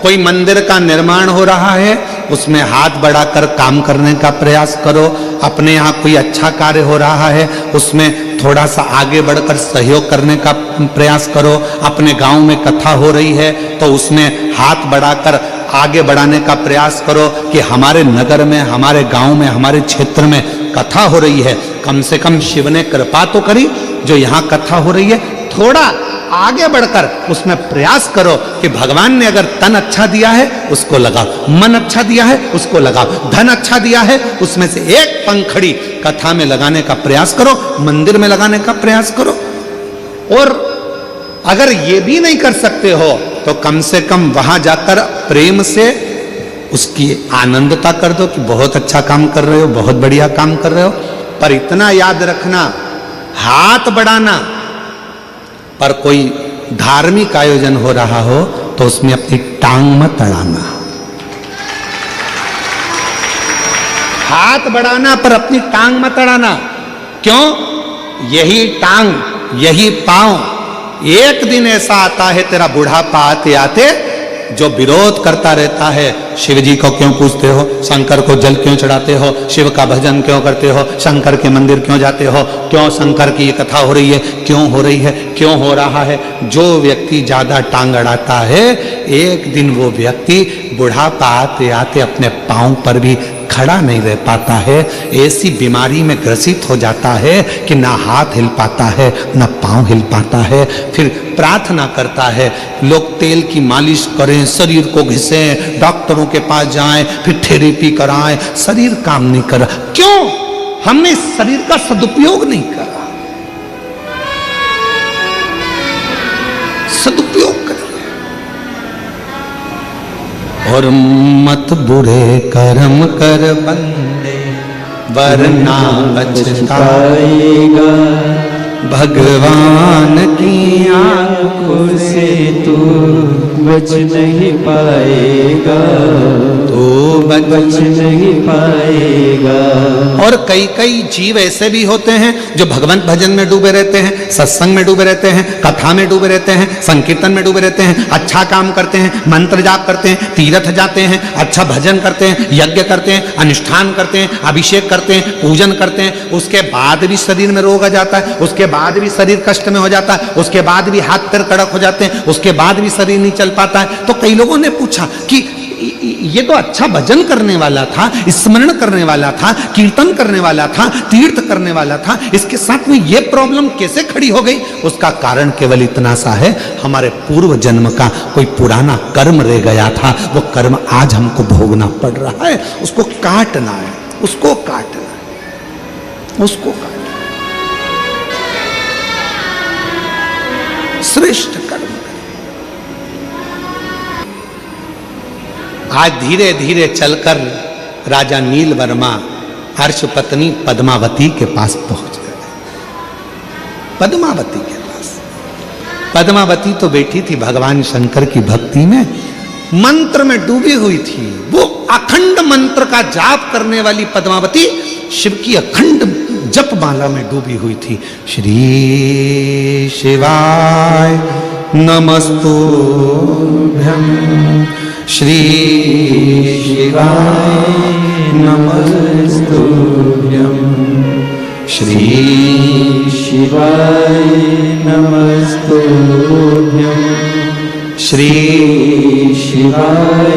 कोई मंदिर का निर्माण हो रहा है, उसमें हाथ बढ़ाकर काम करने का प्रयास करो। अपने यहाँ कोई अच्छा कार्य हो रहा है, उसमें थोड़ा सा आगे बढ़कर सहयोग करने का प्रयास करो। अपने गांव में कथा हो रही है तो उसमें हाथ बढ़ाकर आगे बढ़ाने का प्रयास करो कि हमारे नगर में, हमारे गांव में, हमारे क्षेत्र में कथा हो रही है, कम से कम शिव ने कृपा तो करी, जो यहाँ कथा हो रही है थोड़ा आगे बढ़कर उसमें प्रयास करो कि भगवान ने अगर तन अच्छा दिया है उसको लगाओ, मन अच्छा दिया है उसको लगाओ, धन अच्छा दिया है उसमें से एक पंखड़ी कथा में लगाने का प्रयास करो, मंदिर में लगाने का प्रयास करो। और अगर ये भी नहीं कर सकते हो तो कम से कम वहां जाकर प्रेम से उसकी आनंदता कर दो कि बहुत अच्छा काम कर रहे हो, बहुत बढ़िया काम कर रहे हो। पर इतना याद रखना, हाथ बढ़ाना, पर कोई धार्मिक आयोजन हो रहा हो तो उसमें अपनी टांग मत अड़ाना। हाथ बढ़ाना पर अपनी टांग मत अड़ाना। क्यों? यही टांग, यही पांव एक दिन ऐसा आता है तेरा बुढ़ापा आते आते जो विरोध करता रहता है। शिव जी को क्यों पूजते हो, शंकर को जल क्यों चढ़ाते हो, शिव का भजन क्यों करते हो, शंकर के मंदिर क्यों जाते हो, क्यों शंकर की ये कथा हो रही है, क्यों हो रही है, क्यों हो रहा है। जो व्यक्ति ज्यादा टांग अड़ाता है, एक दिन वो व्यक्ति बुढ़ापा आते आते अपने पांव पर भी खड़ा नहीं रह पाता है, ऐसी बीमारी में ग्रसित हो जाता है कि ना हाथ हिल पाता है, ना पांव हिल पाता है। फिर प्रार्थना करता है लोग तेल की मालिश करें, शरीर को घिसें, डॉक्टरों के पास जाएं, फिर थेरेपी कराएं, शरीर काम नहीं कर रहा। क्यों? हमने इस शरीर का सदुपयोग नहीं करा। सदुपयोग करें। और मत बुरे कर्म कर बंदे वरना पछताएगा, भगवान की आंखों से तू बच नहीं पाएगा, तो बच नहीं पाएगा। और कई कई जीव ऐसे भी होते हैं जो भगवंत भजन में डूबे रहते हैं, सत्संग में डूबे रहते हैं, कथा में डूबे रहते हैं, संकीर्तन में डूबे रहते हैं, अच्छा काम करते हैं, मंत्र जाप करते हैं, तीर्थ जाते हैं, अच्छा भजन करते हैं, यज्ञ करते हैं, अनुष्ठान करते हैं, अभिषेक करते हैं, पूजन करते हैं, उसके बाद भी शरीर में रोग आ जाता है, उसके बाद भी शरीर कष्ट में हो जाता है, उसके बाद भी हाथ पैर कड़क हो जाते हैं, उसके बाद भी शरीर नहीं चल पाता है। तो कई लोगों ने पूछा कि ये तो अच्छा भजन करने वाला था, स्मरण करने वाला था, कीर्तन करने वाला था, तीर्थ करने वाला था, इसके साथ में ये प्रॉब्लम कैसे खड़ी हो गई? उसका कारण केवल इतना सा है, हमारे पूर्व जन्म का कोई पुराना कर्म रह गया था, वो कर्म आज हमको भोगना पड़ रहा है, उसको काटना है, उसको काटना है, उसको काटना। श्रेष्ठ कर्म। आज धीरे धीरे चलकर राजा नील वर्मा हर्ष पत्नी पद्मावती के पास पहुंच गए। पद्मावती के पास, पद्मावती तो बैठी थी भगवान शंकर की भक्ति में, मंत्र में डूबी हुई थी। वो अखंड मंत्र का जाप करने वाली पद्मावती शिव की अखंड जप माला में डूबी हुई थी। श्री शिवाय नमस्तुभ्यं, श्री शिवाय नमस्तुभ्यं, श्री शिवाय नमस्तुभ्यं, श्री शिवाय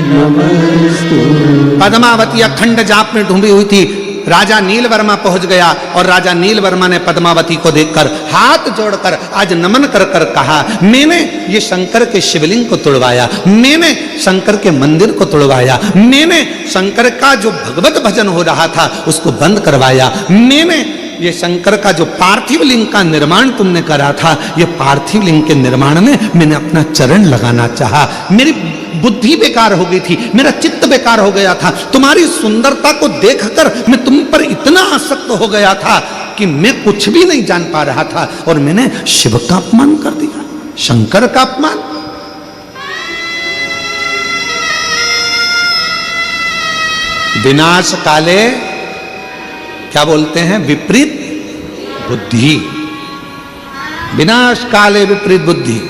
नमस्तुभ्यं। पद्मावती अखंड जाप में डूबी हुई थी। राजा नील वर्मा पहुंच गया और राजा नील वर्मा ने पद्मावती को देखकर हाथ जोड़कर आज नमन कर कर कहा, मैंने ये शंकर के शिवलिंग को तोड़वाया, मैंने शंकर के मंदिर को तोड़वाया, मैंने शंकर का जो भगवत भजन हो रहा था उसको बंद करवाया, मैंने ये शंकर का जो पार्थिव लिंग का निर्माण तुमने करा था, ये पार्थिव लिंग के निर्माण में मैंने अपना चरण लगाना चाहा। मेरी बुद्धि बेकार हो गई थी, मेरा चित्त बेकार हो गया था, तुम्हारी सुंदरता को देखकर मैं तुम पर इतना आसक्त हो गया था कि मैं कुछ भी नहीं जान पा रहा था और मैंने शिव का अपमान कर दिया, शंकर का अपमान। विनाश काले क्या बोलते हैं? विपरीत बुद्धि। विनाश काले विपरीत बुद्धि।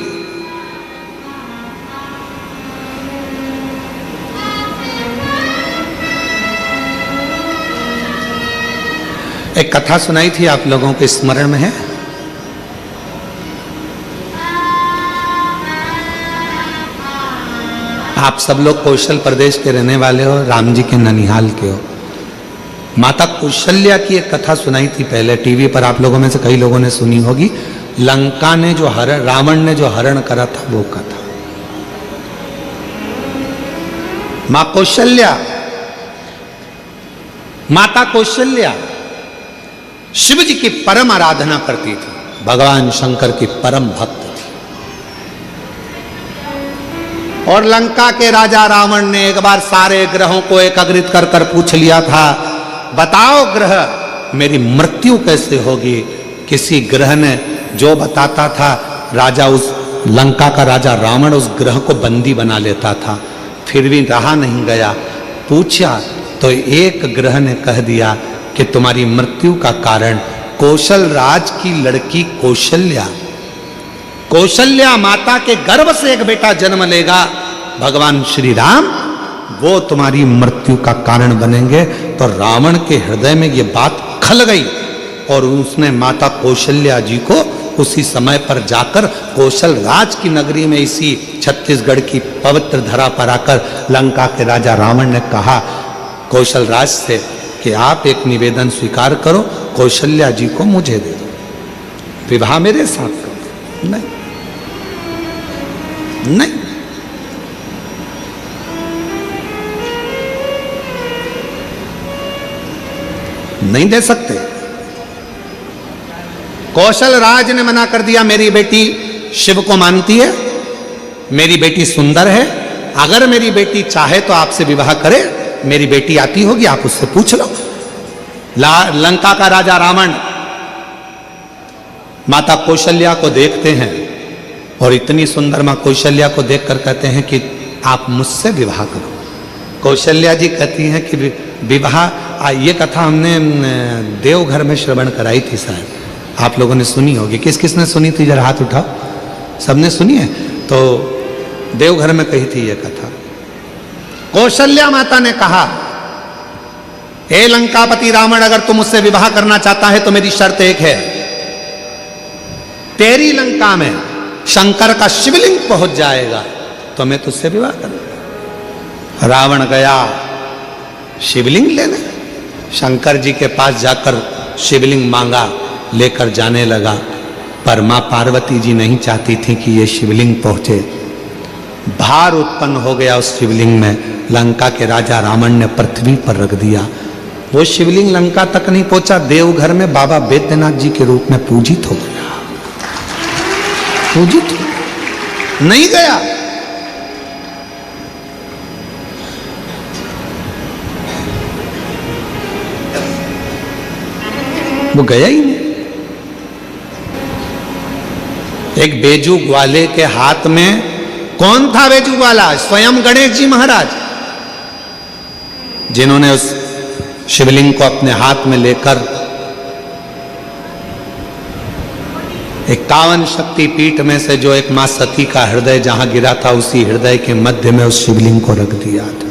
एक कथा सुनाई थी, आप लोगों के स्मरण में है? आप सब लोग कौशल प्रदेश के रहने वाले हो, राम जी के ननिहाल के हो। माता कौशल्या की एक कथा सुनाई थी पहले टीवी पर, आप लोगों में से कई लोगों ने सुनी होगी। लंका ने जो हरण, रावण ने जो हरण करा था वो कथा। मां कौशल्या, माता कौशल्या शिव जी की परम आराधना करती थी, भगवान शंकर की परम भक्त थी। और लंका के राजा रावण ने एक बार सारे ग्रहों को एकाग्रित कर कर पूछ लिया था, बताओ ग्रह मेरी मृत्यु कैसे होगी? किसी ग्रह ने जो बताता था, राजा उस लंका का राजा रावण उस ग्रह को बंदी बना लेता था, फिर भी रहा नहीं गया। पूछा तो एक ग्रह ने कह दिया कि तुम्हारी मृत्यु का कारण कौशल राज की लड़की कौशल्या, कौशल्या माता के गर्भ से एक बेटा जन्म लेगा, भगवान श्री राम, वो तुम्हारी मृत्यु का कारण बनेंगे। तो रावण के हृदय में ये बात खल गई और उसने माता कौशल्या जी को उसी समय पर जाकर कौशल राज की नगरी में, इसी छत्तीसगढ़ की पवित्र धरा पर आकर लंका के राजा रावण ने कहा कौशल राज से कि आप एक निवेदन स्वीकार करो, कौशल्या जी को मुझे दे दो, विवाह मेरे साथ करो। नहीं, नहीं, नहीं दे सकते। कौशल राज ने मना कर दिया, मेरी बेटी शिव को मानती है, मेरी बेटी सुंदर है, अगर मेरी बेटी चाहे तो आपसे विवाह करे, मेरी बेटी आती होगी, आप उससे पूछ लो। लंका का राजा रावण माता कौशल्या को देखते हैं और इतनी सुंदर मां कौशल्या को देखकर कहते हैं कि आप मुझसे विवाह करो। कौशल्या जी कहती हैं कि विवाह, ये कथा हमने देवघर में श्रवण कराई थी शायद, आप लोगों ने सुनी होगी। किस किस ने सुनी थी? जरा हाथ उठाओ। सबने सुनी है? तो देवघर में कही थी ये कथा। कौशल्या माता ने कहा, हे लंकापति रावण, अगर तुम मुझसे विवाह करना चाहता है तो मेरी शर्त एक है, तेरी लंका में शंकर का शिवलिंग पहुंच जाएगा तो मैं तुझसे विवाह करूंगा। रावण गया शिवलिंग लेने, शंकर जी के पास जाकर शिवलिंग मांगा, लेकर जाने लगा। पर मां पार्वती जी नहीं चाहती थी कि ये शिवलिंग पहुंचे। भार उत्पन्न हो गया उस शिवलिंग में। लंका के राजा रावण ने पृथ्वी पर रख दिया। वो शिवलिंग लंका तक नहीं पहुंचा, देवघर में बाबा बैद्यनाथ जी के रूप में पूजित हो गया। पूजित नहीं गया। वो गया ही नहीं। एक बेजूग वाले के हाथ में, कौन था बेजूग वाला? स्वयं गणेश जी महाराज, जिन्होंने उस शिवलिंग को अपने हाथ में लेकर 51 शक्ति पीठ में से जो एक मां सती का हृदय जहां गिरा था, उसी हृदय के मध्य में उस शिवलिंग को रख दिया था।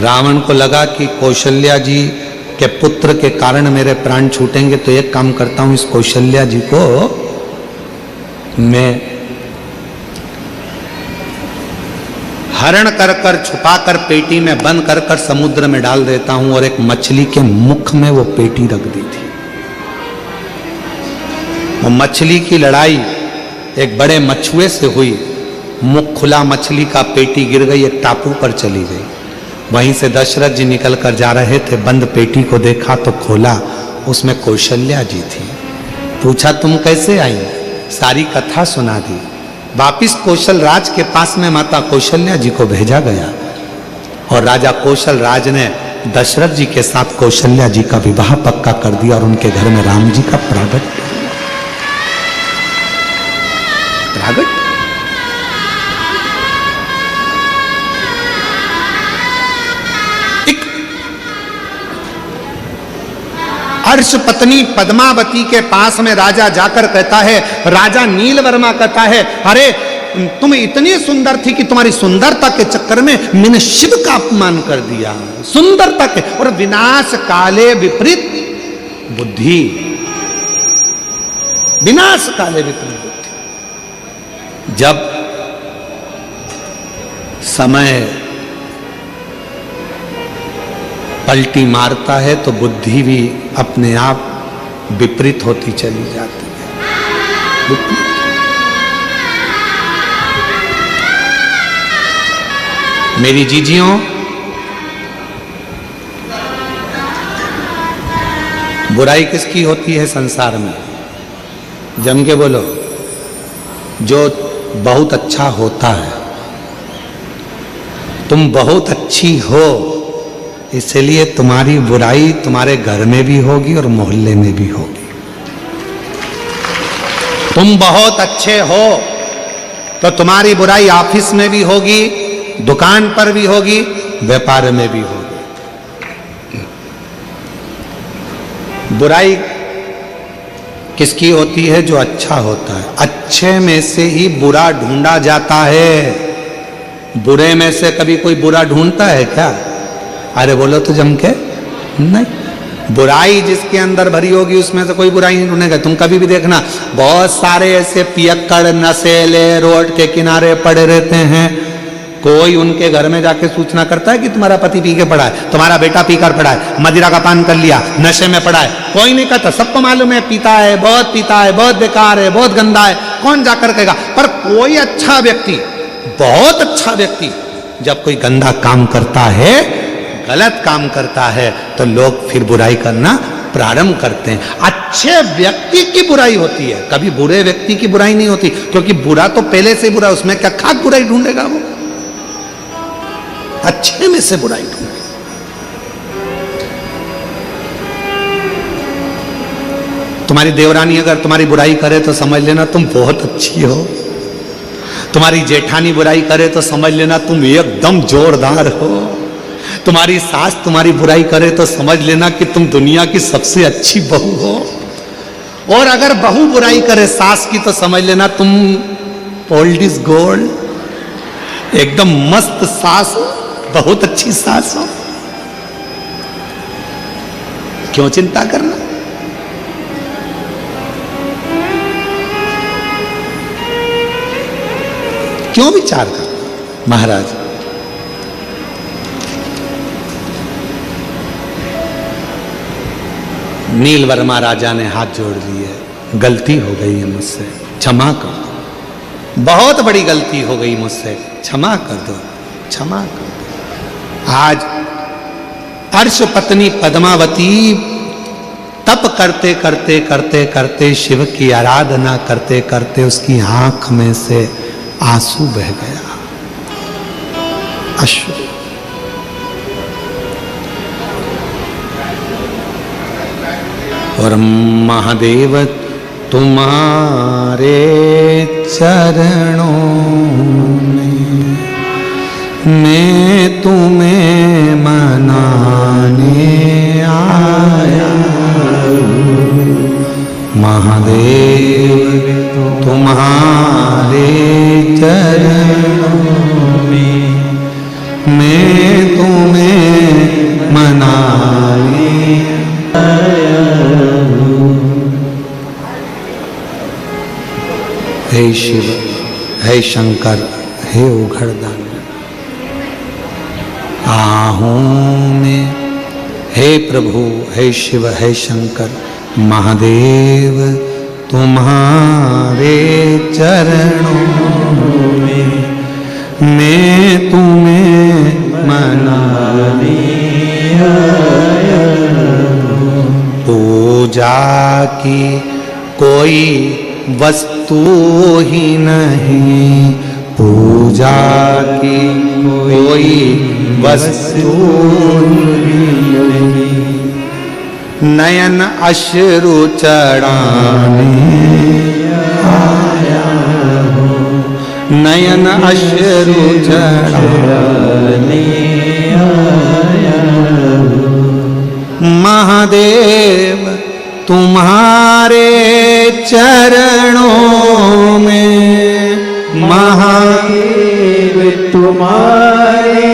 रावण को लगा कि कौशल्या जी के पुत्र के कारण मेरे प्राण छूटेंगे, तो एक काम करता हूं, इस कौशल्या जी को मैं हरण कर कर छुपा कर पेटी में बंद कर कर समुद्र में डाल देता हूं। और एक मछली के मुख में वो पेटी रख दी थी। वो मछली की लड़ाई एक बड़े मछुए से हुई। मुख खुला मछली का, पेटी गिर गई, एक टापू पर चली गई। वहीं से दशरथ जी निकल कर जा रहे थे, बंद पेटी को देखा तो खोला, उसमें कौशल्या जी थी। पूछा तुम कैसे आई? सारी कथा सुना दी। वापिस कौशल राज के पास में माता कौशल्या जी को भेजा गया और राजा कौशल राज ने दशरथ जी के साथ कौशल्या जी का विवाह पक्का कर दिया और उनके घर में राम जी का प्रागट्य। हर्ष पत्नी पद्मावती के पास में राजा जाकर कहता है, राजा नीलवर्मा कहता है, अरे तुम इतनी सुंदर थी कि तुम्हारी सुंदरता के चक्कर में मैंने शिव का अपमान कर दिया। सुंदरता के और विनाश काले विपरीत बुद्धि, विनाश काले विपरीत बुद्धि। जब समय पलटी मारता है तो बुद्धि भी अपने आप विपरीत होती चली जाती है। मेरी जीजियों, बुराई किसकी होती है संसार में? जम के बोलो। जो बहुत अच्छा होता है। तुम बहुत अच्छी हो, इसलिए तुम्हारी बुराई तुम्हारे घर में भी होगी और मोहल्ले में भी होगी। तुम बहुत अच्छे हो तो तुम्हारी बुराई ऑफिस में भी होगी, दुकान पर भी होगी, व्यापार में भी होगी। बुराई किसकी होती है? जो अच्छा होता है। अच्छे में से ही बुरा ढूंढा जाता है। बुरे में से कभी कोई बुरा ढूंढता है क्या? अरे बोलो तो जम के नहीं। बुराई जिसके अंदर भरी होगी उसमें से कोई बुराई नहीं ढूंढेगा। तुम कभी भी देखना, बहुत सारे ऐसे पियक्कड़ नशेले रोड के किनारे पड़े रहते हैं। कोई उनके घर में जाके सूचना करता है कि तुम्हारा पति पी के पड़ा है, तुम्हारा बेटा पीकर पड़ा है, मदिरा का पान कर लिया, नशे में पड़ा है? कोई नहीं कहता। सबको मालूम है पीता है, बहुत पीता है, बहुत बेकार है, बहुत गंदा है। कौन जाकर कहेगा? पर कोई अच्छा व्यक्ति, बहुत अच्छा व्यक्ति जब कोई गंदा काम करता है, गलत काम करता है, तो लोग फिर बुराई करना प्रारंभ करते हैं। अच्छे व्यक्ति की बुराई होती है, कभी बुरे व्यक्ति की बुराई नहीं होती, क्योंकि बुरा तो पहले से बुरा, उसमें क्या खाक बुराई ढूंढेगा वो? अच्छे में से बुराई ढूंढेगा। तुम्हारी देवरानी अगर तुम्हारी बुराई करे तो समझ लेना तुम बहुत अच्छी हो। तुम्हारी जेठानी बुराई करे तो समझ लेना तुम एकदम जोरदार हो। तुम्हारी सास तुम्हारी बुराई करे तो समझ लेना कि तुम दुनिया की सबसे अच्छी बहू हो। और अगर बहू बुराई करे सास की तो समझ लेना तुम ओल्ड इज गोल्ड, एकदम मस्त सास हो, बहुत अच्छी सास हो। क्यों चिंता करना? क्यों विचार करते महाराज? नील वर्मा राजा ने हाथ जोड़ लिए, गलती हो गई है मुझसे, क्षमा कर दो, बहुत बड़ी गलती हो गई मुझसे, क्षमा कर दो, क्षमा कर दो। आज अर्श पत्नी पद्मावती तप करते करते करते करते शिव की आराधना करते करते उसकी आंख में से आंसू बह गया, अश्रु। और महादेव तुम्हारे चरणों में मैं तुम्हें मनाने आया, महादेव तुम्हारे चरणों में मैं तुम्हें मनाने आया। हे शिव, हे शंकर, हे उघड़दान आहूं में, हे प्रभु, हे शिव, हे शंकर, महादेव तुम्हारे चरणों में मैं तुम्हें मनाने आया। पूजा की कोई वस्तु ही नहीं, पूजा की कोई वस्तु ही नहीं, नयन अश्रु चढ़ाने आया हूँ, नयन अश्रु चढ़ाने आया हूँ। महादेव तुम्हारे चरणों में, महादेव तुम्हारे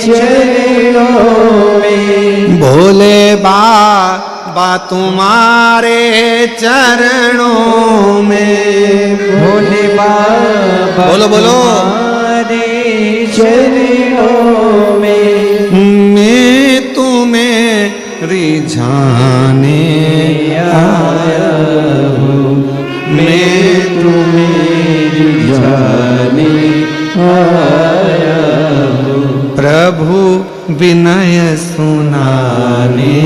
चरणों में, भोले बाबा तुम्हारे चरणों में, भोले बाबा बोलो बोलो तुम्हारे चरणों में मैं तुम्हें रिझाने आया हूँ, मैं तुम्हें रिझाने आया हूँ। प्रभु विनय सुनाने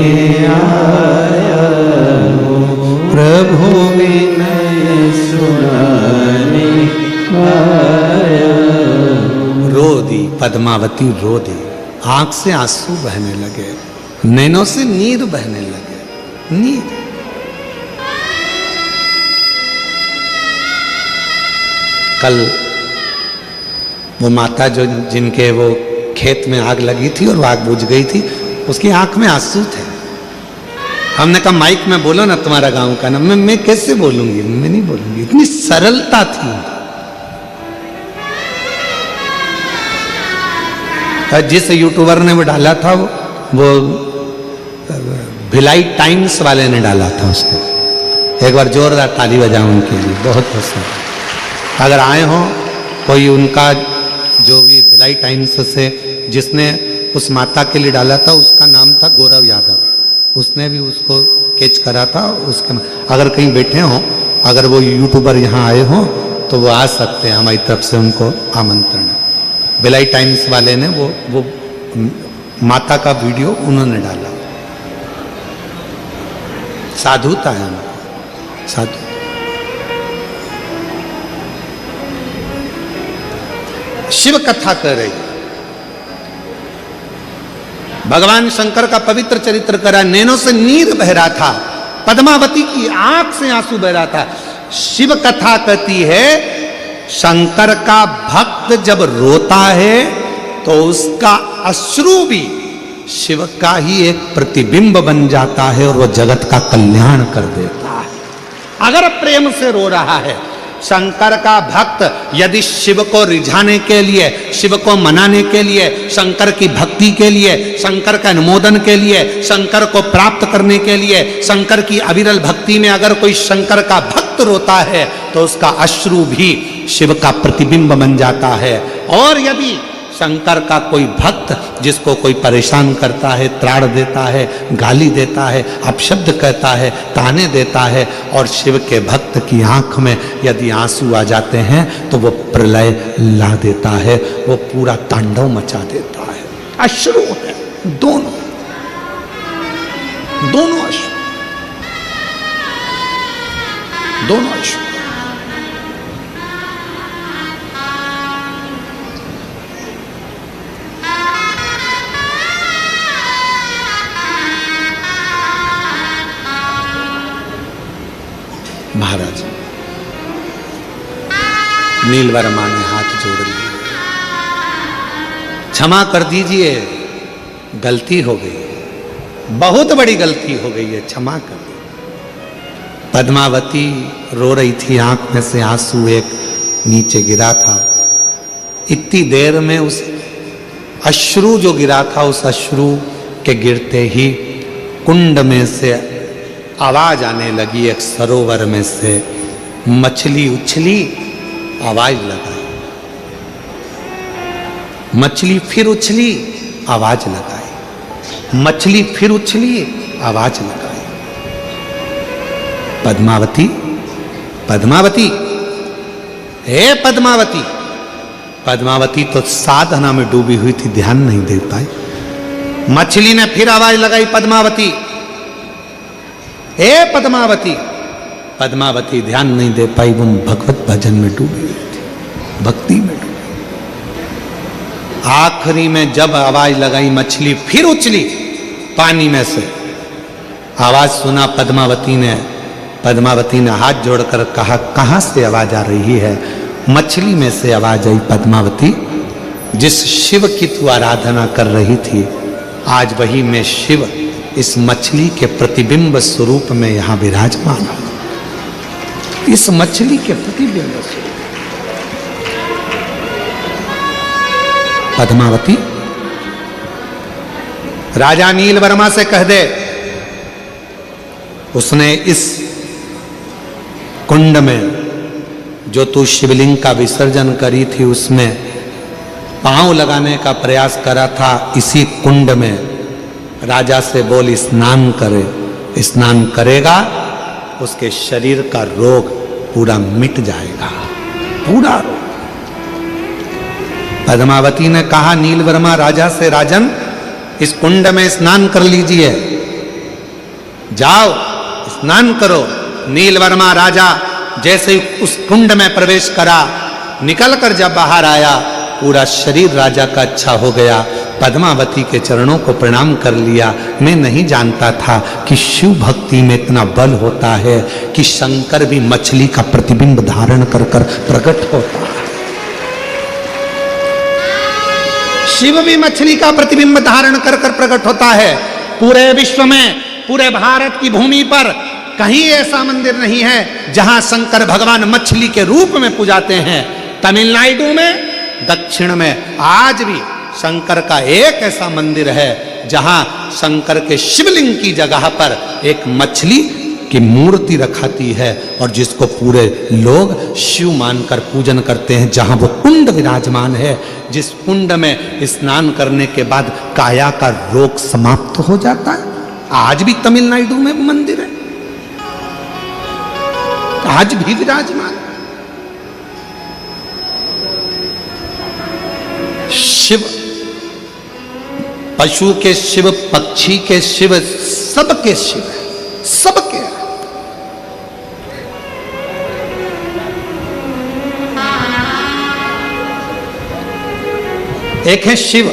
आया हूँ, प्रभु विनय सुनाने आया हूँ। रो दी पद्मावती, रो दी, आंख से आंसू बहने लगे, नैनों से नीर बहने लगे, नीर। कल वो माता जो जिनके वो खेत में आग लगी थी और वो आग बुझ गई थी, उसकी आंख में आंसू थे। हमने कहा माइक में बोलो ना तुम्हारा गांव का नाम। मैं कैसे बोलूंगी, मैं नहीं बोलूंगी, इतनी सरलता थी। जिस यूट्यूबर ने वो डाला था वो भिलाई टाइम्स वाले ने डाला था उसको। एक बार जोरदार ताली बजाओ उनके लिए, बहुत पसंद। अगर आए हो कोई उनका जो भी भिलाई टाइम्स से जिसने उस माता के लिए डाला था, उसका नाम था गौरव यादव, उसने भी उसको कैच करा था। उसके अगर कहीं बैठे हो, अगर वो यूट्यूबर यहाँ आए हो तो वो आ सकते हैं, हमारी तरफ से उनको आमंत्रण है। भिलाई टाइम्स वाले ने वो माता का वीडियो उन्होंने डाला। साधुता है उनको, साधु। शिव कथा कर रही, भगवान शंकर का पवित्र चरित्र करा, नैनों से नीर बह रहा था, पद्मावती की आंख से आंसू बह रहा था। शिव कथा कहती है शंकर का भक्त जब रोता है तो उसका अश्रु भी शिव का ही एक प्रतिबिंब बन जाता है और वह जगत का कल्याण कर देता है। अगर प्रेम से रो रहा है शंकर का भक्त यदि शिव को रिझाने के लिए, शिव को मनाने के लिए, शंकर की भक्ति के लिए, शंकर का अनुमोदन के लिए, शंकर को प्राप्त करने के लिए, शंकर की अविरल भक्ति में अगर कोई शंकर का भक्त रोता है तो उसका अश्रु भी शिव का प्रतिबिंब बन जाता है। और यदि शंकर का कोई भक्त जिसको कोई परेशान करता है, त्राण देता है, गाली देता है, अपशब्द कहता है, ताने देता है, और शिव के भक्त की आंख में यदि आंसू आ जाते हैं तो वो प्रलय ला देता है, वो पूरा तांडव मचा देता है। अश्रु है, दोनों अश्रु, दोनों अश्रु। महाराज नीलवर्मा ने हाथ जोड़ लिए, क्षमा कर दीजिए, गलती हो गई, बहुत बड़ी गलती हो गई है, क्षमा कर दीजिए। पद्मावती रो रही थी, आंख में से आंसू एक नीचे गिरा था। इतनी देर में उस अश्रु जो गिरा था, उस अश्रु के गिरते ही कुंड में से आवाज आने लगी, एक सरोवर में से मछली उछली, आवाज लगाई, मछली फिर उछली, आवाज लगाई, मछली फिर उछली, आवाज लगाई। पद्मावती, पद्मावती, हे पद्मावती। पद्मावती तो साधना में डूबी हुई थी, ध्यान नहीं दे पाई। मछली ने फिर आवाज लगाई, पद्मावती, हे पद्मावती। पद्मावती ध्यान नहीं दे पाई, वो भगवत भजन में डूबी हुई थी, भक्ति में डूबी। आखिरी में जब आवाज लगाई, मछली फिर उछली पानी में से, आवाज सुना पद्मावती ने। पद्मावती ने हाथ जोड़कर कहा, कहां से आवाज आ रही है? मछली में से आवाज आई, पद्मावती, जिस शिव की तू आराधना कर रही थी, आज वही मैं शिव इस मछली के प्रतिबिंब स्वरूप में यहां विराजमान हूं। इस मछली के प्रतिबिंब स्वरूप। पद्मावती, राजा नीलवर्मा से कह दे, उसने इस कुंड में जो तू शिवलिंग का विसर्जन करी थी, उसमें पांव लगाने का प्रयास करा था, इसी कुंड में राजा से बोल स्नान करे। स्नान करेगा, उसके शरीर का रोग पूरा मिट जाएगा, पूरा रोग। पद्मावती ने कहा नीलवर्मा राजा से, राजन इस कुंड में स्नान कर लीजिए, जाओ स्नान करो। नीलवर्मा राजा जैसे उस कुंड में प्रवेश करा, निकलकर जब बाहर आया, पूरा शरीर राजा का अच्छा हो गया। पद्मावती के चरणों को प्रणाम कर लिया। मैं नहीं जानता था कि शिव भक्ति में इतना बल होता है कि शंकर भी मछली का प्रतिबिंब धारण कर कर प्रकट होता है। शिव भी मछली का प्रतिबिंब धारण कर कर प्रकट होता है। पूरे विश्व में, पूरे भारत की भूमि पर कहीं ऐसा मंदिर नहीं है जहां शंकर भगवान मछली के रूप में पूजाते हैं। तमिलनाडु में, दक्षिण में आज भी शंकर का एक ऐसा मंदिर है जहां शंकर के शिवलिंग की जगह पर एक मछली की मूर्ति रखाती है और जिसको पूरे लोग शिव मानकर पूजन करते हैं। जहां वो कुंड विराजमान है, जिस कुंड में स्नान करने के बाद काया का रोग समाप्त हो जाता है। आज भी तमिलनाडु में वो मंदिर है, आज भी विराजमान। शिव, पशु के शिव, पक्षी के शिव, सबके शिव है, सबके है। एक है शिव,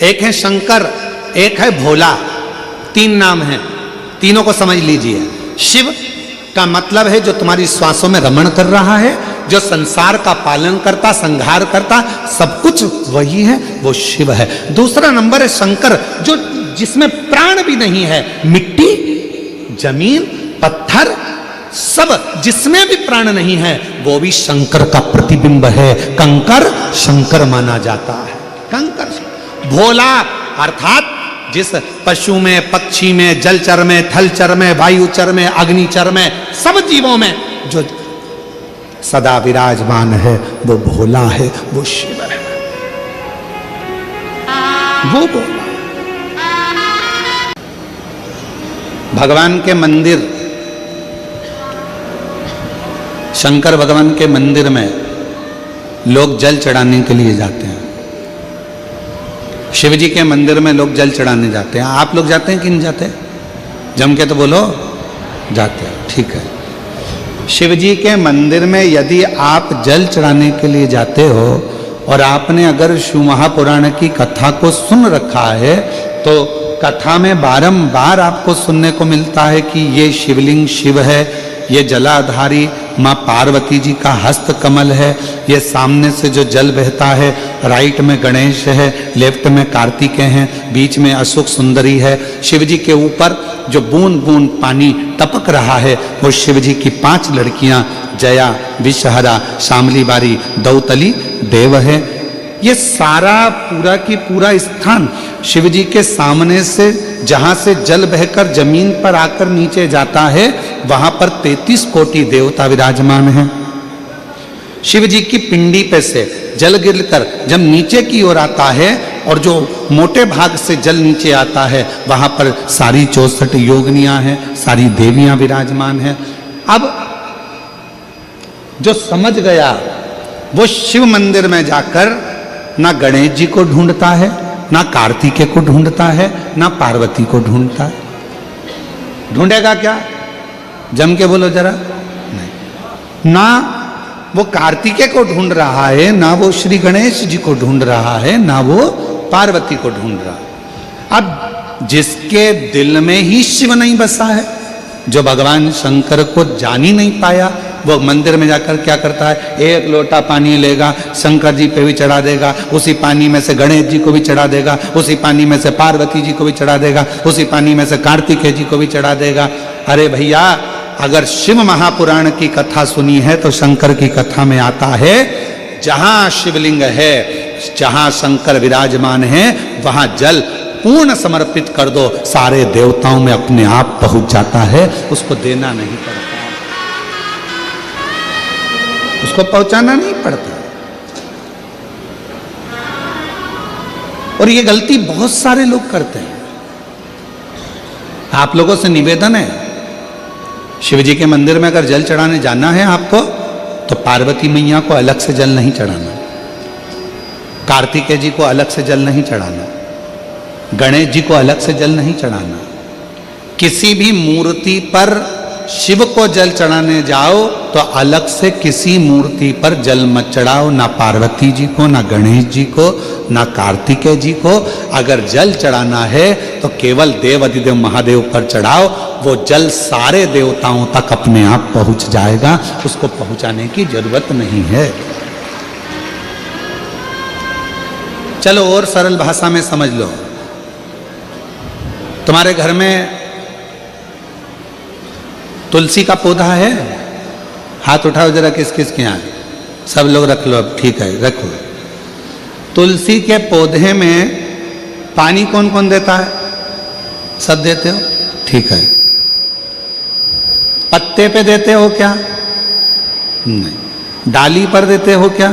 एक है शंकर, एक है भोला। तीन नाम हैं, तीनों को समझ लीजिए। शिव का मतलब है जो तुम्हारी श्वासों में रमण कर रहा है, जो संसार का पालन करता, संहार करता, सब कुछ वही है, वो शिव है। दूसरा नंबर है शंकर, जो जिसमें प्राण भी नहीं है, मिट्टी, जमीन, पत्थर, सब जिसमें भी प्राण नहीं है वो भी शंकर का प्रतिबिंब है। कंकर शंकर माना जाता है। कंकर भोला अर्थात जिस पशु में, पक्षी में, जलचर में, थलचर में, वायुचर में, अग्निचर में, सब जीवों में जो सदा विराजमान है वो भोला है, वो शिव है, वो भोला। भगवान के मंदिर, शंकर भगवान के मंदिर में लोग जल चढ़ाने के लिए जाते हैं। शिव जी के मंदिर में लोग जल चढ़ाने जाते हैं। आप लोग जाते हैं कि नहीं जाते? जम के तो बोलो, जाते हैं, ठीक है। शिव जी के मंदिर में यदि आप जल चढ़ाने के लिए जाते हो और आपने अगर शिव महापुराण की कथा को सुन रखा है तो कथा में बारंबार आपको सुनने को मिलता है कि ये शिवलिंग शिव है, ये जलाधारी माँ पार्वती जी का हस्त कमल है, ये सामने से जो जल बहता है, राइट में गणेश है, लेफ्ट में कार्तिकेय हैं, बीच में अशोक सुंदरी है। शिव जी के ऊपर जो बूंद बूंद पानी टपक रहा है वो शिव जी की 5 लड़कियां जया, विषहरा, शामली बारी, दौतली देव है। ये सारा पूरा की पूरा स्थान शिव जी के सामने से जहां से जल बहकर जमीन पर आकर नीचे जाता है वहां पर 33 कोटि देवता विराजमान हैं। शिव जी की पिंडी पे से जल गिरकर जब नीचे की ओर आता है और जो मोटे भाग से जल नीचे आता है वहां पर सारी 64 योगिनियां हैं, सारी देवियां विराजमान हैं। अब जो समझ गया वो शिव मंदिर में जाकर ना गणेश जी को ढूंढता है, ना कार्तिकेय को ढूंढता है, ना पार्वती को ढूंढता है। ढूंढेगा क्या? जम के बोलो जरा। नहीं, ना वो कार्तिकेय को ढूंढ रहा है, ना वो श्री गणेश जी को ढूंढ रहा है, ना वो पार्वती को ढूंढ रहा है। अब जिसके दिल में ही शिव नहीं बसा है, जो भगवान शंकर को जान ही नहीं पाया, वो मंदिर में जाकर क्या करता है? एक लोटा पानी लेगा, शंकर जी पे भी चढ़ा देगा, उसी पानी में से गणेश जी को भी चढ़ा देगा, उसी पानी में से पार्वती जी को भी चढ़ा देगा, उसी पानी में से कार्तिकेय जी को भी चढ़ा देगा। अरे भैया, अगर शिव महापुराण की कथा सुनी है तो शंकर की कथा में आता है जहां शिवलिंग है, जहां शंकर विराजमान है, वहां जल पूर्ण समर्पित कर दो, सारे देवताओं में अपने आप पहुंच जाता है। उसको देना नहीं पड़ता, उसको पहुंचाना नहीं पड़ता। और ये गलती बहुत सारे लोग करते हैं। आप लोगों से निवेदन है, शिव जी के मंदिर में अगर जल चढ़ाने जाना है आपको तो पार्वती मैया को अलग से जल नहीं चढ़ाना, कार्तिकेय जी को अलग से जल नहीं चढ़ाना, गणेश जी को अलग से जल नहीं चढ़ाना। किसी भी मूर्ति पर शिव को जल चढ़ाने जाओ तो अलग से किसी मूर्ति पर जल मत चढ़ाओ, ना पार्वती जी को, ना गणेश जी को, ना कार्तिकेय जी को। अगर जल चढ़ाना है तो केवल देव अधिदेव महादेव पर चढ़ाओ, वो जल सारे देवताओं तक अपने आप पहुंच जाएगा, उसको पहुंचाने की जरूरत नहीं है। चलो और सरल भाषा में समझ लो। तुम्हारे घर में तुलसी का पौधा है? हाथ उठाओ जरा, किस किस के यहाँ? सब लोग रख लो, अब ठीक है, रखो। तुलसी के पौधे में पानी कौन कौन देता है? सब देते हो, ठीक है। पत्ते पे देते हो क्या? नहीं। डाली पर देते हो क्या?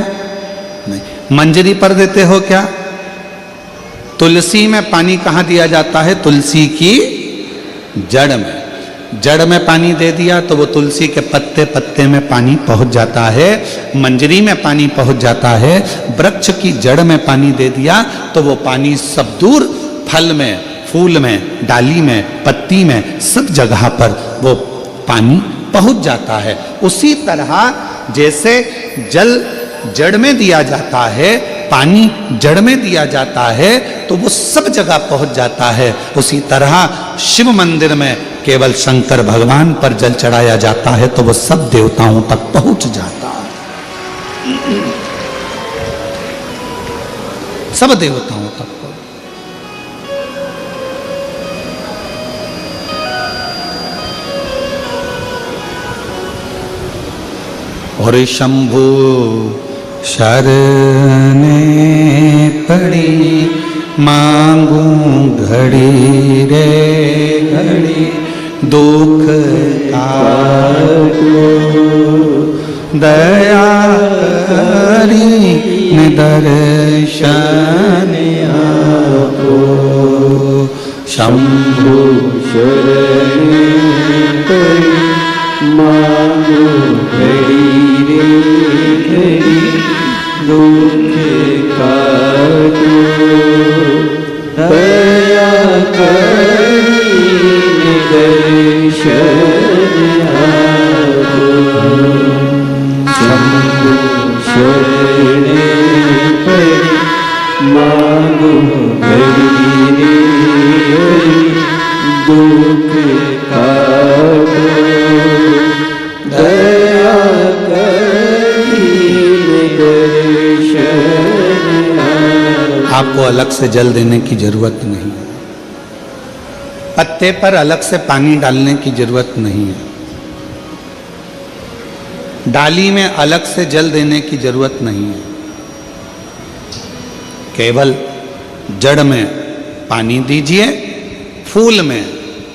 नहीं। मंजरी पर देते हो क्या? तुलसी में पानी कहाँ दिया जाता है? तुलसी की जड़ में। जड़ में पानी दे दिया तो वो तुलसी के पत्ते पत्ते में पानी पहुंच जाता है, मंजरी में पानी पहुंच जाता है। वृक्ष की जड़ में पानी दे दिया तो वो पानी सब दूर फल में, फूल में, डाली में, पत्ती में, सब जगह पर वो पानी पहुंच जाता है। उसी तरह जैसे जल जड़ में दिया जाता है, पानी जड़ में दिया जाता है तो वो सब जगह पहुंच जाता है। उसी तरह शिव मंदिर में केवल शंकर भगवान पर जल चढ़ाया जाता है तो वो सब देवताओं तक पहुंच जाता है, सब देवताओं तक। और शंभु शरणे पड़ी मांगू घड़ी रे घड़ी दुख काटो दया करी दर्शन आपो शंभु शरणे पड़ी मांगो घड़ी रे घड़ी दुख काटो दया करी दर्शन आपो शंभु शरणे पड़ी मांगो घड़ी रे घड़ी दुख काटो दया करी दर्शन आपो। आपको अलग से जल देने की जरूरत नहीं है, पत्ते पर अलग से पानी डालने की जरूरत नहीं है, डाली में अलग से जल देने की जरूरत नहीं है। केवल जड़ में पानी दीजिए, फूल में,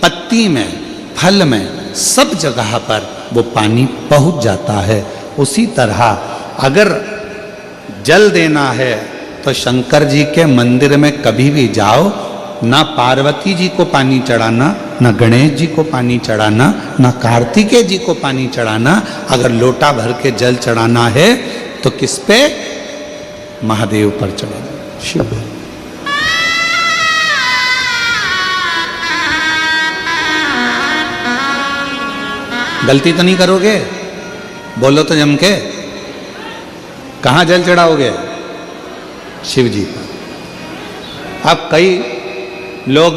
पत्ती में, फल में, सब जगह पर वो पानी पहुंच जाता है। उसी तरह अगर जल देना है तो शंकर जी के मंदिर में कभी भी जाओ, ना पार्वती जी को पानी चढ़ाना, ना गणेश जी को पानी चढ़ाना, ना कार्तिकेय जी को पानी चढ़ाना। अगर लोटा भर के जल चढ़ाना है तो किस पे? महादेव पर चढ़ाना, शिव। गलती तो नहीं करोगे? बोलो तो जम के। कहाँ जल चढ़ाओगे? शिव जी पर। अब कई लोग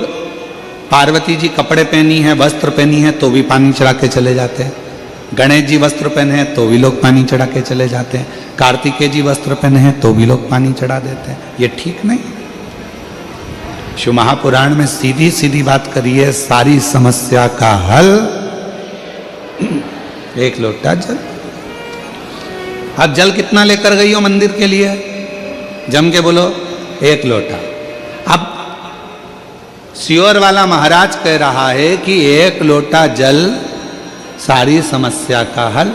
पार्वती जी कपड़े पहनी है, वस्त्र पहनी है, तो भी पानी चढ़ा के चले जाते हैं। गणेश जी वस्त्र पहने हैं तो भी लोग पानी चढ़ा के चले जाते हैं। कार्तिकेय जी वस्त्र पहने हैं तो भी लोग पानी चढ़ा देते हैं। ये ठीक नहीं। शिव महापुराण में सीधी सीधी बात करी है, सारी समस्या का हल एक लोटा जल। अब जल कितना लेकर गई हो मंदिर के लिए? जम के बोलो, एक लोटा। अब सियोर वाला महाराज कह रहा है कि एक लोटा जल सारी समस्या का हल।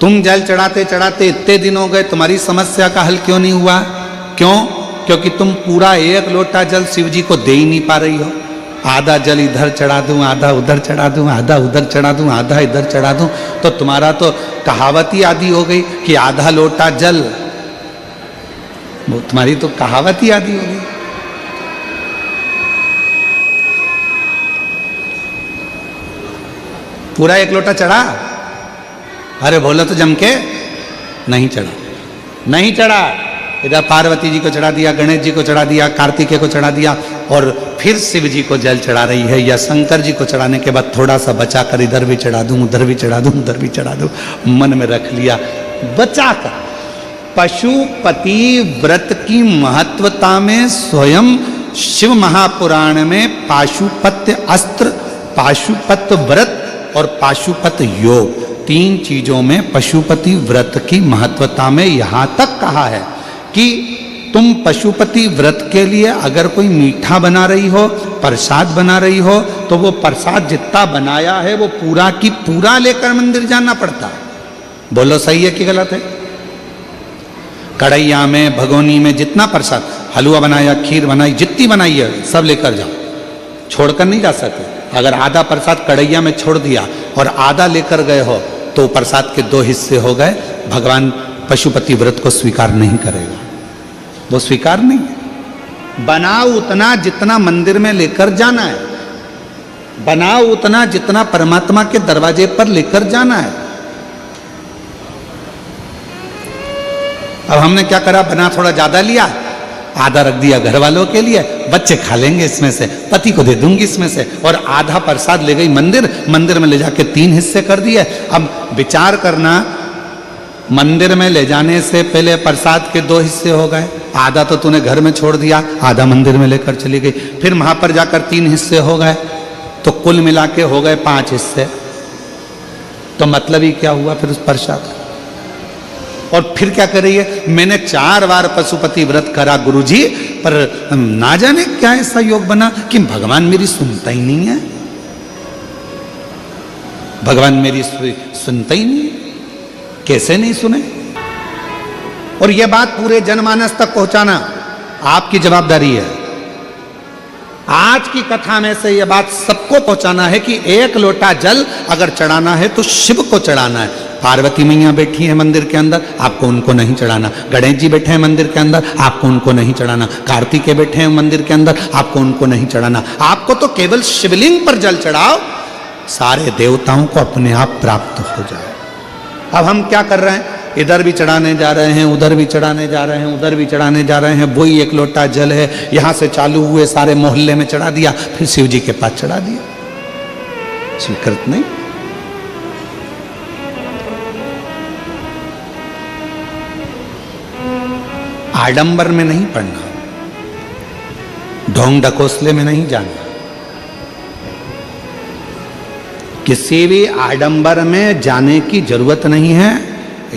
तुम जल चढ़ाते चढ़ाते इतने दिन हो गए, तुम्हारी समस्या का हल क्यों नहीं हुआ? क्यों? क्योंकि तुम पूरा एक लोटा जल शिव जी को दे ही नहीं पा रही हो। आधा जल इधर चढ़ा दूं, आधा उधर चढ़ा दूं, आधा उधर चढ़ा दूं, आधा इधर चढ़ा दूं, तो तुम्हारा तो कहावत ही आदि हो गई कि आधा लोटा जल। वो तुम्हारी तो कहावत ही आदि हो गई। पूरा एक लोटा चढ़ा? अरे बोलो तो जम के। नहीं चढ़ा, नहीं चढ़ा। इधर पार्वती जी को चढ़ा दिया, गणेश जी को चढ़ा दिया, कार्तिकेय को चढ़ा दिया, और फिर शिव जी को जल चढ़ा रही है। या शंकर जी को चढ़ाने के बाद थोड़ा सा बचा कर इधर भी चढ़ा दूं, उधर भी चढ़ा दूं, उधर भी चढ़ा दूं, मन में रख लिया बचा कर। पशुपति व्रत की महत्वता में स्वयं शिव महापुराण में पाशुपत्य अस्त्र, पाशुपत व्रत और पाशुपत योग, तीन चीजों में पशुपति व्रत की महत्वता में यहां तक कहा है कि तुम पशुपति व्रत के लिए अगर कोई मीठा बना रही हो, प्रसाद बना रही हो, तो वो प्रसाद जितना बनाया है वो पूरा की पूरा लेकर मंदिर जाना पड़ता है। बोलो सही है कि गलत है? कढ़ैया में, भगोनी में जितना प्रसाद, हलवा बनाया, खीर बनाई, जितनी बनाई है सब लेकर जाओ, छोड़कर नहीं जा सकते। अगर आधा प्रसाद कढ़ैया में छोड़ दिया और आधा लेकर गए हो तो प्रसाद के दो हिस्से हो गए। भगवान पशुपति व्रत को स्वीकार नहीं करेगा, वो स्वीकार नहीं है। बनाओ उतना जितना मंदिर में लेकर जाना है, बनाओ उतना जितना परमात्मा के दरवाजे पर लेकर जाना है। अब हमने क्या करा, बना थोड़ा ज्यादा लिया, आधा रख दिया घर वालों के लिए, बच्चे खा लेंगे इसमें से, पति को दे दूंगी इसमें से, और आधा प्रसाद ले गई मंदिर, मंदिर में ले जाके 3 हिस्से कर दिए। अब विचार करना, मंदिर में ले जाने से पहले प्रसाद के 2 हिस्से हो गए, आधा तो तूने घर में छोड़ दिया, आधा मंदिर में लेकर चली गई, फिर वहां पर जाकर 3 हिस्से हो गए, तो कुल मिला के हो गए 5 हिस्से। तो मतलब ही क्या हुआ फिर उस प्रसाद? और फिर क्या कर रही है, मैंने 4 बार पशुपति व्रत करा गुरुजी, पर ना जाने क्या ऐसा योग बना कि भगवान मेरी सुनता ही नहीं है, भगवान मेरी सुनता ही नहीं है। कैसे नहीं सुने? और यह बात पूरे जनमानस तक पहुंचाना आपकी जवाबदारी है। आज की कथा में से यह बात सबको पहुंचाना है कि 1 लोटा जल अगर चढ़ाना है तो शिव को चढ़ाना है। पार्वती मैया बैठी है मंदिर के अंदर, आपको उनको नहीं चढ़ाना। गणेश जी बैठे हैं मंदिर के अंदर, आपको उनको नहीं चढ़ाना। कार्तिकेय बैठे हैं मंदिर के अंदर, आपको उनको नहीं चढ़ाना। आपको तो केवल शिवलिंग पर जल चढ़ाओ, सारे देवताओं को अपने आप प्राप्त हो जाए। अब हम क्या कर रहे हैं, इधर भी चढ़ाने जा रहे हैं, उधर भी चढ़ाने जा रहे हैं, उधर भी चढ़ाने जा रहे हैं। वही 1 लोटा जल है, यहां से चालू हुए सारे मोहल्ले में चढ़ा दिया, फिर शिव जी के पास चढ़ा दिया। स्वीकृत नहीं। आडंबर में नहीं पड़ना, ढोंग ढकोसले में नहीं जाना, किसी भी आडंबर में जाने की जरूरत नहीं है।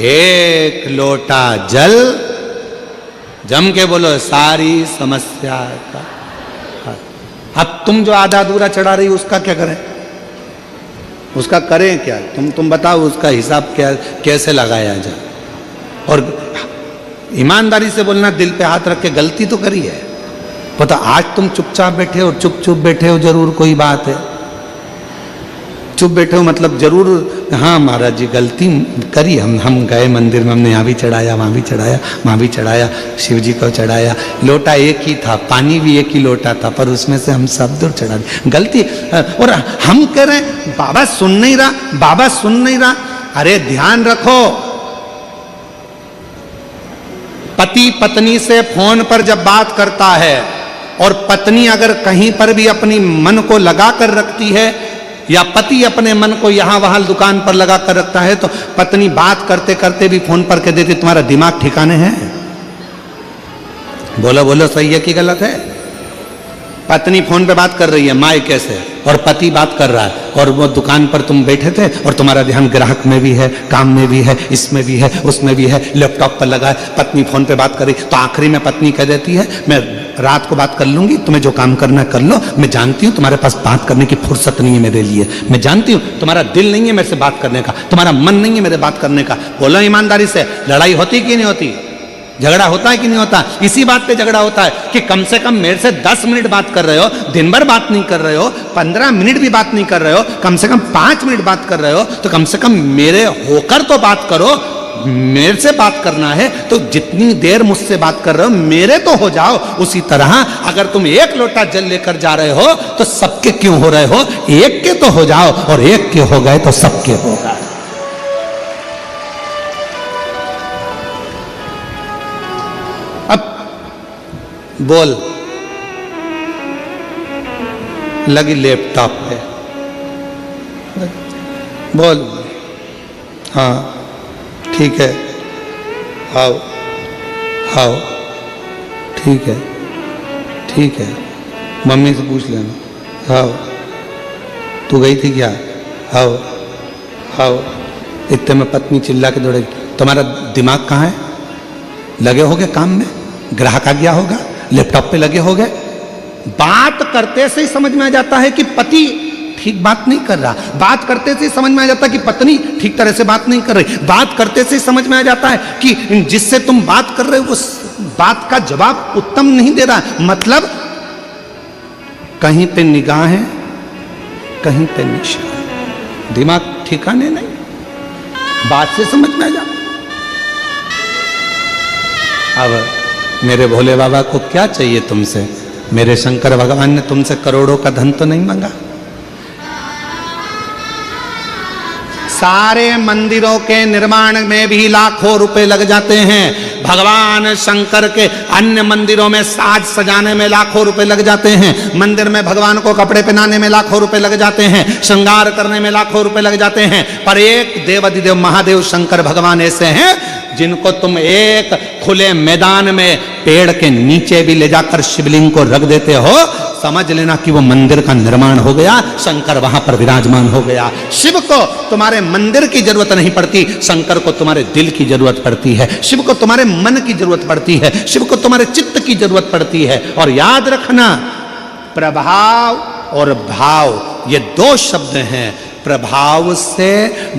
1 लोटा जल, जम के बोलो, सारी समस्या का। अब तुम जो आधा अधूरा चढ़ा रही उसका क्या करें, उसका करें क्या? तुम बताओ उसका हिसाब क्या, कैसे लगाया जाए? और ईमानदारी से बोलना, दिल पे हाथ रख के गलती तो करी है, पता आज तुम चुपचाप बैठे हो, चुप बैठे हो, जरूर कोई बात है। चुप बैठे हो मतलब जरूर, हाँ महाराज जी गलती करी, हम गए मंदिर में, हमने यहाँ भी चढ़ाया, वहाँ भी चढ़ाया, वहाँ भी चढ़ाया, शिव जी को चढ़ाया। लोटा एक ही था, पानी भी एक ही लोटा था, पर उसमें से हम सब दूर चढ़ा दिए, गलती। और हम कह रहे हैं बाबा सुन नहीं रहा, बाबा सुन नहीं रहा। अरे ध्यान रखो, पति पत्नी से फोन पर जब बात करता है और पत्नी अगर कहीं पर भी अपनी मन को लगा कर रखती है, या पति अपने मन को यहां वहां दुकान पर लगा कर रखता है, तो पत्नी बात करते करते भी फोन पर कह देती तुम्हारा दिमाग ठिकाने है? बोलो बोलो, सही है कि गलत है? पत्नी फोन पे बात कर रही है माँ कैसे, और पति बात कर रहा है, और वो दुकान पर तुम बैठे थे और तुम्हारा ध्यान ग्राहक में भी है, काम में भी है, इसमें भी है, उसमें भी है, लैपटॉप पर लगा है, पत्नी फोन पे बात कर रही, तो आखिरी में पत्नी कह देती है मैं रात को बात कर लूंगी, तुम्हें जो काम करना है कर लो, मैं जानती हूँ तुम्हारे पास बात करने की फुर्सत नहीं है मेरे लिए, मैं जानती हूँ तुम्हारा दिल नहीं है मेरे से बात करने का, तुम्हारा मन नहीं है मेरे बात करने का। बोलो ईमानदारी से, लड़ाई होती कि नहीं होती? झगड़ा होता है कि नहीं होता? इसी बात पे झगड़ा होता है कि कम से कम मेरे से 10 मिनट बात कर रहे हो, दिन भर बात नहीं कर रहे हो, 15 मिनट भी बात नहीं कर रहे हो, कम से कम 5 मिनट बात कर रहे हो, तो कम से कम मेरे होकर तो बात करो। मेरे से बात करना है तो जितनी देर मुझसे बात कर रहे हो मेरे तो हो जाओ। उसी तरह अगर तुम 1 लोटा जल लेकर जा रहे हो तो सबके क्यों हो रहे हो? एक के तो हो जाओ, और एक के हो गए तो सबके हो गए। बोल, लगी लैपटॉप पे, बोल। हाँ ठीक है, आओ आओ, ठीक है ठीक है, मम्मी से पूछ लेना। आओ, तू गई थी क्या? आओ आओ। इतने में पत्नी चिल्ला के दौड़ेगी, तुम्हारा दिमाग कहाँ है? लगे होगे काम में, ग्राहक आ गया होगा, लैपटॉप पे लगे हो गए। बात करते से ही समझ में आ जाता है कि पति ठीक बात नहीं कर रहा, बात करते से ही समझ में आ जाता है कि पत्नी ठीक तरह से बात नहीं कर रही, बात करते से ही समझ में आ जाता है कि जिससे तुम बात कर रहे हो उस बात का जवाब उत्तम नहीं दे रहा। मतलब कहीं पे निगाह है, कहीं पे निशान, दिमाग ठिकाने नहीं, बात से समझ में आ जाता। अब मेरे भोले बाबा को क्या चाहिए तुमसे? मेरे शंकर भगवान ने तुमसे करोड़ों का धन तो नहीं मांगा। सारे मंदिरों के निर्माण में भी लाखों रुपए लग जाते हैं, भगवान शंकर के अन्य मंदिरों में साज सजाने में लाखों रुपए लग जाते हैं, मंदिर में भगवान को कपड़े पहनाने में लाखों रुपए लग जाते हैं, श्रृंगार करने में लाखों रुपए लग जाते हैं। पर एक देवाधिदेव महादेव शंकर भगवान ऐसे हैं जिनको तुम एक खुले मैदान में पेड़ के नीचे भी ले जाकर शिवलिंग को रख देते हो, समझ लेना कि वो मंदिर का निर्माण हो गया, शंकर वहां पर विराजमान हो गया। शिव को तुम्हारे मंदिर की जरूरत नहीं पड़ती, शंकर को तुम्हारे दिल की जरूरत पड़ती है, शिव को तुम्हारे मन की जरूरत पड़ती है, शिव को तुम्हारे चित्त की जरूरत पड़ती है। और याद रखना, प्रभाव और भाव ये दो शब्द हैं। प्रभाव से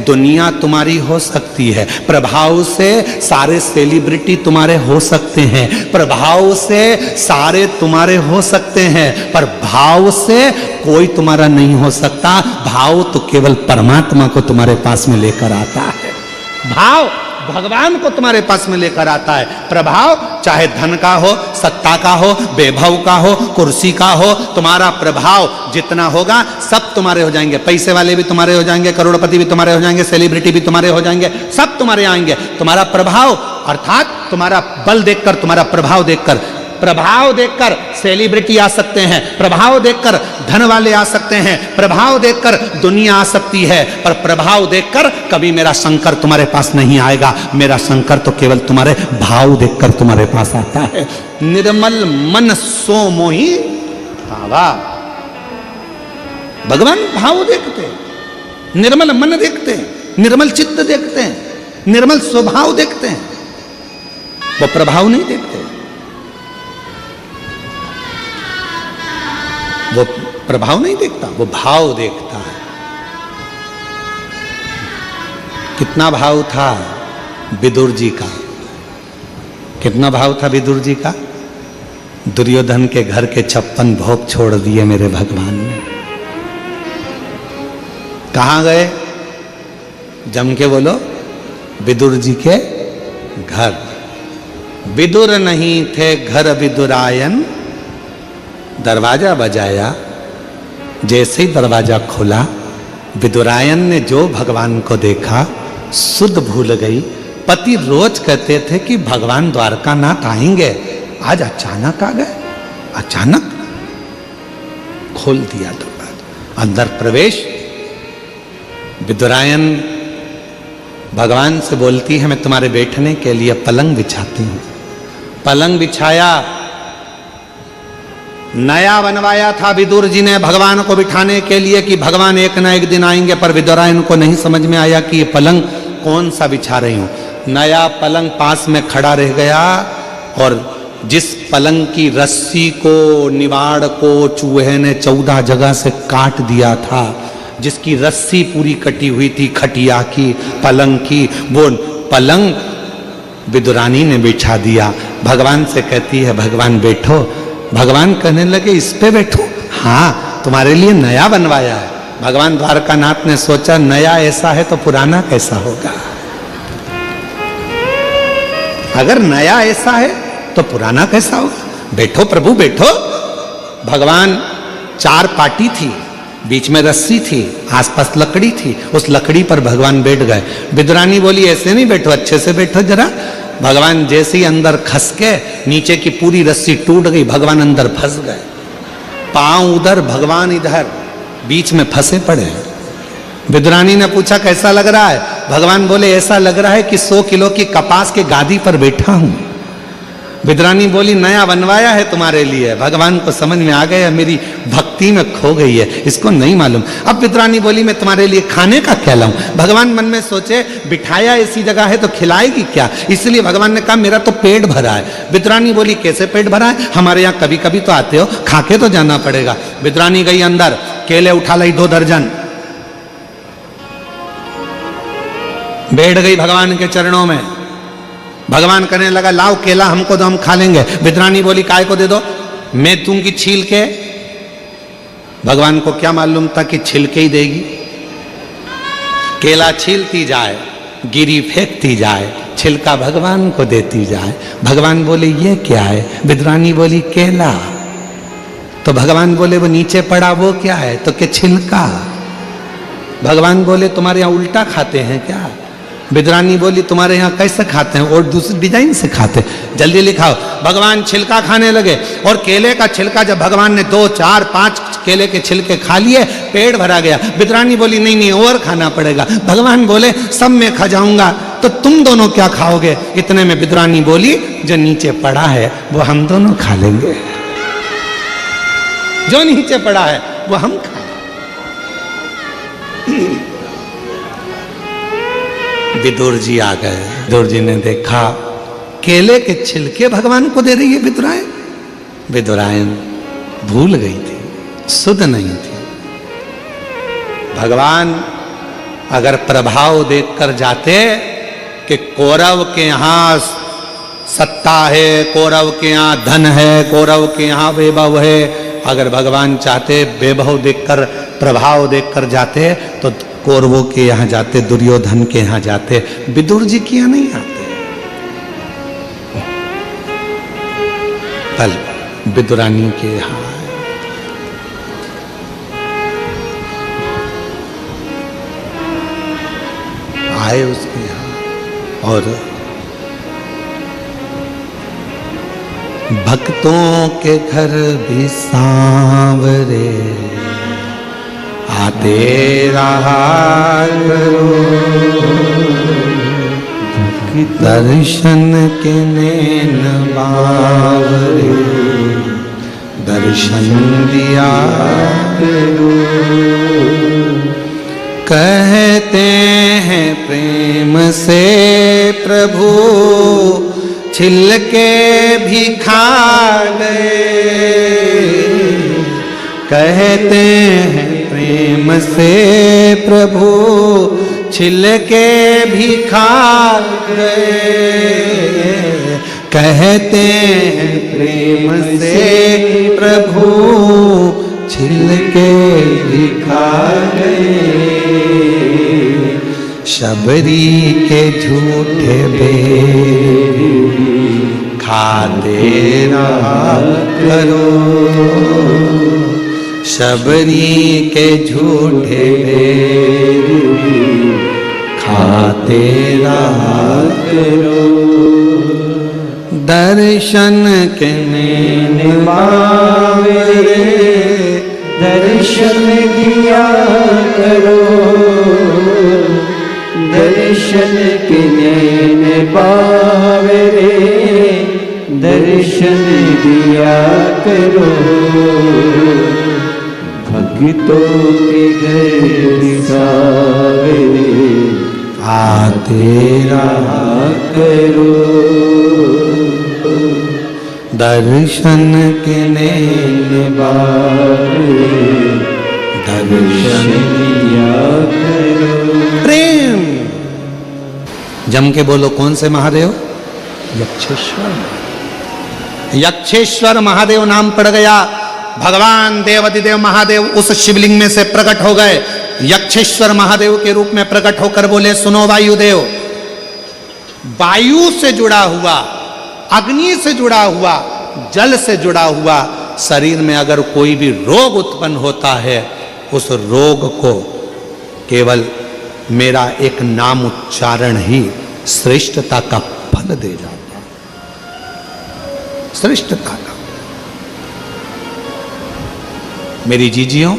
दुनिया तुम्हारी हो सकती है, प्रभाव से सारे सेलिब्रिटी तुम्हारे हो सकते हैं, प्रभाव से सारे तुम्हारे हो सकते हैं, पर भाव से कोई तुम्हारा नहीं हो सकता। भाव तो केवल परमात्मा को तुम्हारे पास में लेकर आता है, भाव भगवान को तुम्हारे पास में लेकर आता है। प्रभाव चाहे धन का हो, सत्ता का हो, वैभव का हो, कुर्सी का हो, तुम्हारा प्रभाव जितना होगा सब तुम्हारे हो जाएंगे। पैसे वाले भी तुम्हारे हो जाएंगे, करोड़पति भी तुम्हारे हो जाएंगे, सेलिब्रिटी भी तुम्हारे हो जाएंगे, सब तुम्हारे आएंगे। तुम्हारा प्रभाव अर्थात तुम्हारा बल देखकर, तुम्हारा प्रभाव देखकर, प्रभाव देखकर सेलिब्रिटी आ सकते हैं, प्रभाव देखकर धन वाले आ सकते हैं, प्रभाव देखकर दुनिया आ सकती है, पर प्रभाव देखकर कभी मेरा शंकर तुम्हारे पास नहीं आएगा। मेरा शंकर तो केवल तुम्हारे भाव देखकर तुम्हारे पास आता है। निर्मल मन सो मोहि भावा। भगवान भाव देखते हैं, निर्मल मन देखते हैं, निर्मल चित्त देखते हैं, निर्मल स्वभाव देखते हैं, वो प्रभाव नहीं देखते। वो प्रभाव नहीं देखता, वो भाव देखता है। कितना भाव था विदुर जी का, कितना भाव था विदुर जी का। दुर्योधन के घर के 56 भोग छोड़ दिए मेरे भगवान ने। कहां गए? जम के बोलो, विदुर जी के घर। विदुर नहीं थे घर विदुरायन, दरवाजा बजाया, जैसे ही दरवाजा खुला विदुरायन ने जो भगवान को देखा सुध भूल गई। पति रोज कहते थे कि भगवान द्वारकानाथ आएंगे, आज अचानक आ गए, अचानक खोल दिया दरवाजा, अंदर प्रवेश। विदुरायन भगवान से बोलती है, मैं तुम्हारे बैठने के लिए पलंग बिछाती हूं। पलंग बिछाया, नया बनवाया था विदुर जी ने भगवान को बिठाने के लिए कि भगवान एक ना एक दिन आएंगे, पर विदुरायन को नहीं समझ में आया कि ये पलंग कौन सा बिछा रही हूं। नया पलंग पास में खड़ा रह गया, और जिस पलंग की रस्सी को, निवाड़ को चूहे ने 14 जगह से काट दिया था, जिसकी रस्सी पूरी कटी हुई थी खटिया की, पलंग की, वो पलंग विदुरानी ने बिछा दिया। भगवान से कहती है, भगवान बैठो। भगवान कहने लगे, इस पे बैठो? हाँ, तुम्हारे लिए नया बनवाया है। भगवान द्वारकानाथ ने सोचा, नया ऐसा है तो पुराना कैसा होगा। अगर नया ऐसा है तो पुराना कैसा होगा। बैठो प्रभु बैठो। भगवान 4 पाटी थी, बीच में रस्सी थी, आसपास लकड़ी थी, उस लकड़ी पर भगवान बैठ गए। विदुरानी बोली, ऐसे नहीं बैठो, अच्छे से बैठो जरा। भगवान जैसे ही अंदर खस के, नीचे की पूरी रस्सी टूट गई, भगवान अंदर फंस गए। पांव उधर, भगवान इधर, बीच में फंसे पड़े। विदुरानी ने पूछा, कैसा लग रहा है? भगवान बोले, ऐसा लग रहा है कि 100 किलो की कपास के गादी पर बैठा हूं। विदुरानी बोली, नया बनवाया है तुम्हारे लिए। भगवान को समझ में आ गया, मेरी भक्ति में खो गई है, इसको नहीं मालूम। अब विदुरानी बोली, मैं तुम्हारे लिए खाने का क्या लाऊं? भगवान मन में सोचे, बिठाया ऐसी जगह है तो खिलाएगी क्या, इसलिए भगवान ने कहा, मेरा तो पेट भरा है। विदुरानी बोली, कैसे पेट भरा है? हमारे यहाँ कभी कभी तो आते हो, खा के तो जाना पड़ेगा। विदुरानी गई अंदर, केले उठा लाई 2 दर्जन, बैठ गई भगवान के चरणों में। भगवान कहने लगा, लाओ केला हमको दो, हम खा लेंगे। विदुरानी बोली, काय को दे दो? मैं दूंगी छील के। भगवान को क्या मालूम था कि छिलके ही देगी। केला छीलती जाए, गिरी फेंकती जाए, छिलका भगवान को देती जाए। भगवान बोले, ये क्या है? विदुरानी बोली, केला। तो भगवान बोले, वो नीचे पड़ा वो क्या है? तो क्या छिलका। भगवान बोले, तुम्हारे यहाँ उल्टा खाते हैं क्या? विदुरानी बोली, तुम्हारे यहाँ कैसे खाते हैं? और दूसरी डिजाइन से खाते हैं, जल्दी लिखाओ। भगवान छिलका खाने लगे, और केले का छिलका जब भगवान ने 2, 4, 5 केले के छिलके खा लिए, पेट भरा गया। विदुरानी बोली, नहीं नहीं और खाना पड़ेगा। भगवान बोले, सब मैं खा जाऊंगा, तो तुम दोनों क्या खाओगे? इतने में विदुरानी बोली, जो नीचे पड़ा है वो हम दोनों खा लेंगे। जो नीचे पड़ा है वो हम खाएं। विदुर जी आ गए। विदुर जी ने देखा केले के छिलके भगवान को दे रही है विदुरायन। विदुरायन भूल गई थी, सुध नहीं थी। भगवान अगर प्रभाव देखकर जाते कि कौरव के यहां सत्ता है, कौरव के यहां धन है, कौरव के यहां वैभव है, अगर भगवान चाहते वैभव देखकर प्रभाव देखकर जाते तो कौरवों के यहां जाते, दुर्योधन के यहां जाते, विदुर जी के यहां नहीं आते। कल विदुरानी के यहां आए उसके यहां और भक्तों के घर भी सांवरे आते रहा करो, दर्शन के नैन बावरे दर्शन दिया करो। कहते हैं प्रेम से प्रभु छिलके भी खा गए, कहते हैं प्रेम से प्रभु छिलके भी खा गए, कहते हैं प्रेम से प्रभु छिलके भी खा गए। शबरी के झूठे बेर खाते रहा करो, शबरी के झूठे बेर खाते रहा करो। दर्शन के नैन बावरे दर्शन दिया करो, दर्शन के नैन बावरे दर्शन दिया करो। भक्तों के घर सावरे आते रहा करो, दर्शन के नैन बावरे दर्शन दिया करो। प्रेम जम के बोलो, कौन से महादेव? यक्षेश्वर। यक्षेश्वर महादेव नाम पड़ गया। भगवान देवाधिदेव महादेव उस शिवलिंग में से प्रकट हो गए। यक्षेश्वर महादेव के रूप में प्रकट होकर बोले, सुनो वायुदेव, वायु से जुड़ा हुआ, अग्नि से जुड़ा हुआ, जल से जुड़ा हुआ शरीर में अगर कोई भी रोग उत्पन्न होता है, उस रोग को केवल मेरा एक नाम उच्चारण ही श्रेष्ठता का फल दे जाता है। श्रेष्ठता का। मेरी जीजियों,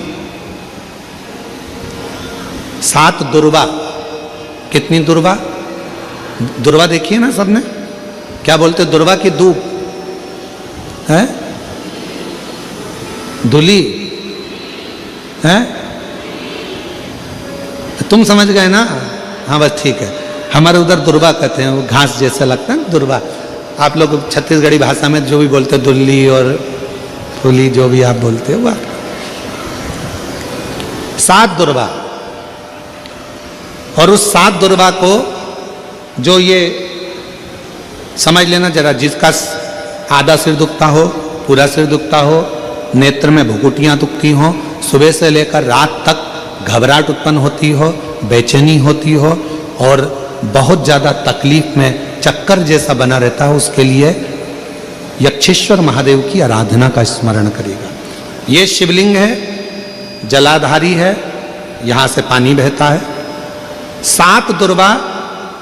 7 दुर्वा। कितनी दुर्वा? दुर्वा देखिए ना सबने, क्या बोलते? दुर्वा की दूब है, धुली है, तुम समझ गए ना? हाँ बस ठीक है। हमारे उधर दुर्वा कहते हैं, वो घास जैसा लगता है ना दुर्वा। आप लोग छत्तीसगढ़ी भाषा में जो भी बोलते हैं, दुल्ली और फूली, जो भी आप बोलते हो, वो 7 दुर्वा। और उस 7 दुर्वा को जो ये समझ लेना जरा, जिसका आधा सिर दुखता हो, पूरा सिर दुखता हो, नेत्र में भुकुटियां दुखती हो, सुबह से लेकर रात तक घबराहट उत्पन्न होती हो, बेचैनी होती हो और बहुत ज़्यादा तकलीफ में चक्कर जैसा बना रहता है, उसके लिए यक्षेश्वर महादेव की आराधना का स्मरण करेगा। ये शिवलिंग है, जलाधारी है, यहाँ से पानी बहता है। 7 दुर्वा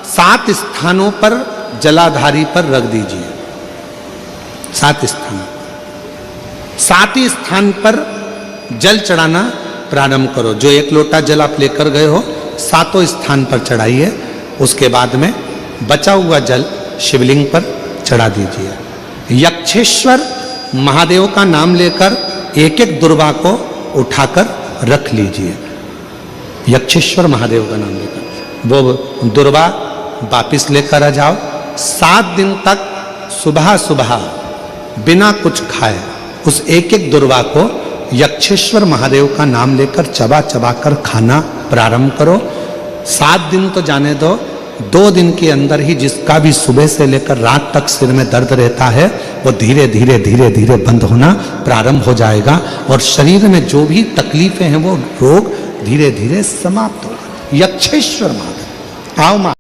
7 स्थानों पर जलाधारी पर रख दीजिए। 7 स्थान, 7 ही स्थान पर जल चढ़ाना प्रारंभ करो। जो 1 लोटा जल आप लेकर गए हो, 7 स्थान पर चढ़ाइए। उसके बाद में बचा हुआ जल शिवलिंग पर चढ़ा दीजिए। यक्षेश्वर महादेव का नाम लेकर एक एक दुर्वा को उठाकर रख लीजिए, यक्षेश्वर महादेव का नाम लेकर। वो दुर्वा वापिस लेकर आ जाओ। 7 दिन तक सुबह सुबह बिना कुछ खाए उस एक एक दुर्वा को यक्षेश्वर महादेव का नाम लेकर चबा चबा कर खाना प्रारंभ करो। 7 दिन तो जाने दो, 2 दिन के अंदर ही जिसका भी सुबह से लेकर रात तक सिर में दर्द रहता है वो धीरे धीरे धीरे धीरे बंद होना प्रारंभ हो जाएगा और शरीर में जो भी तकलीफें हैं वो रोग धीरे धीरे समाप्त होगा। यक्षेश्वर महादेव। आओ माँ।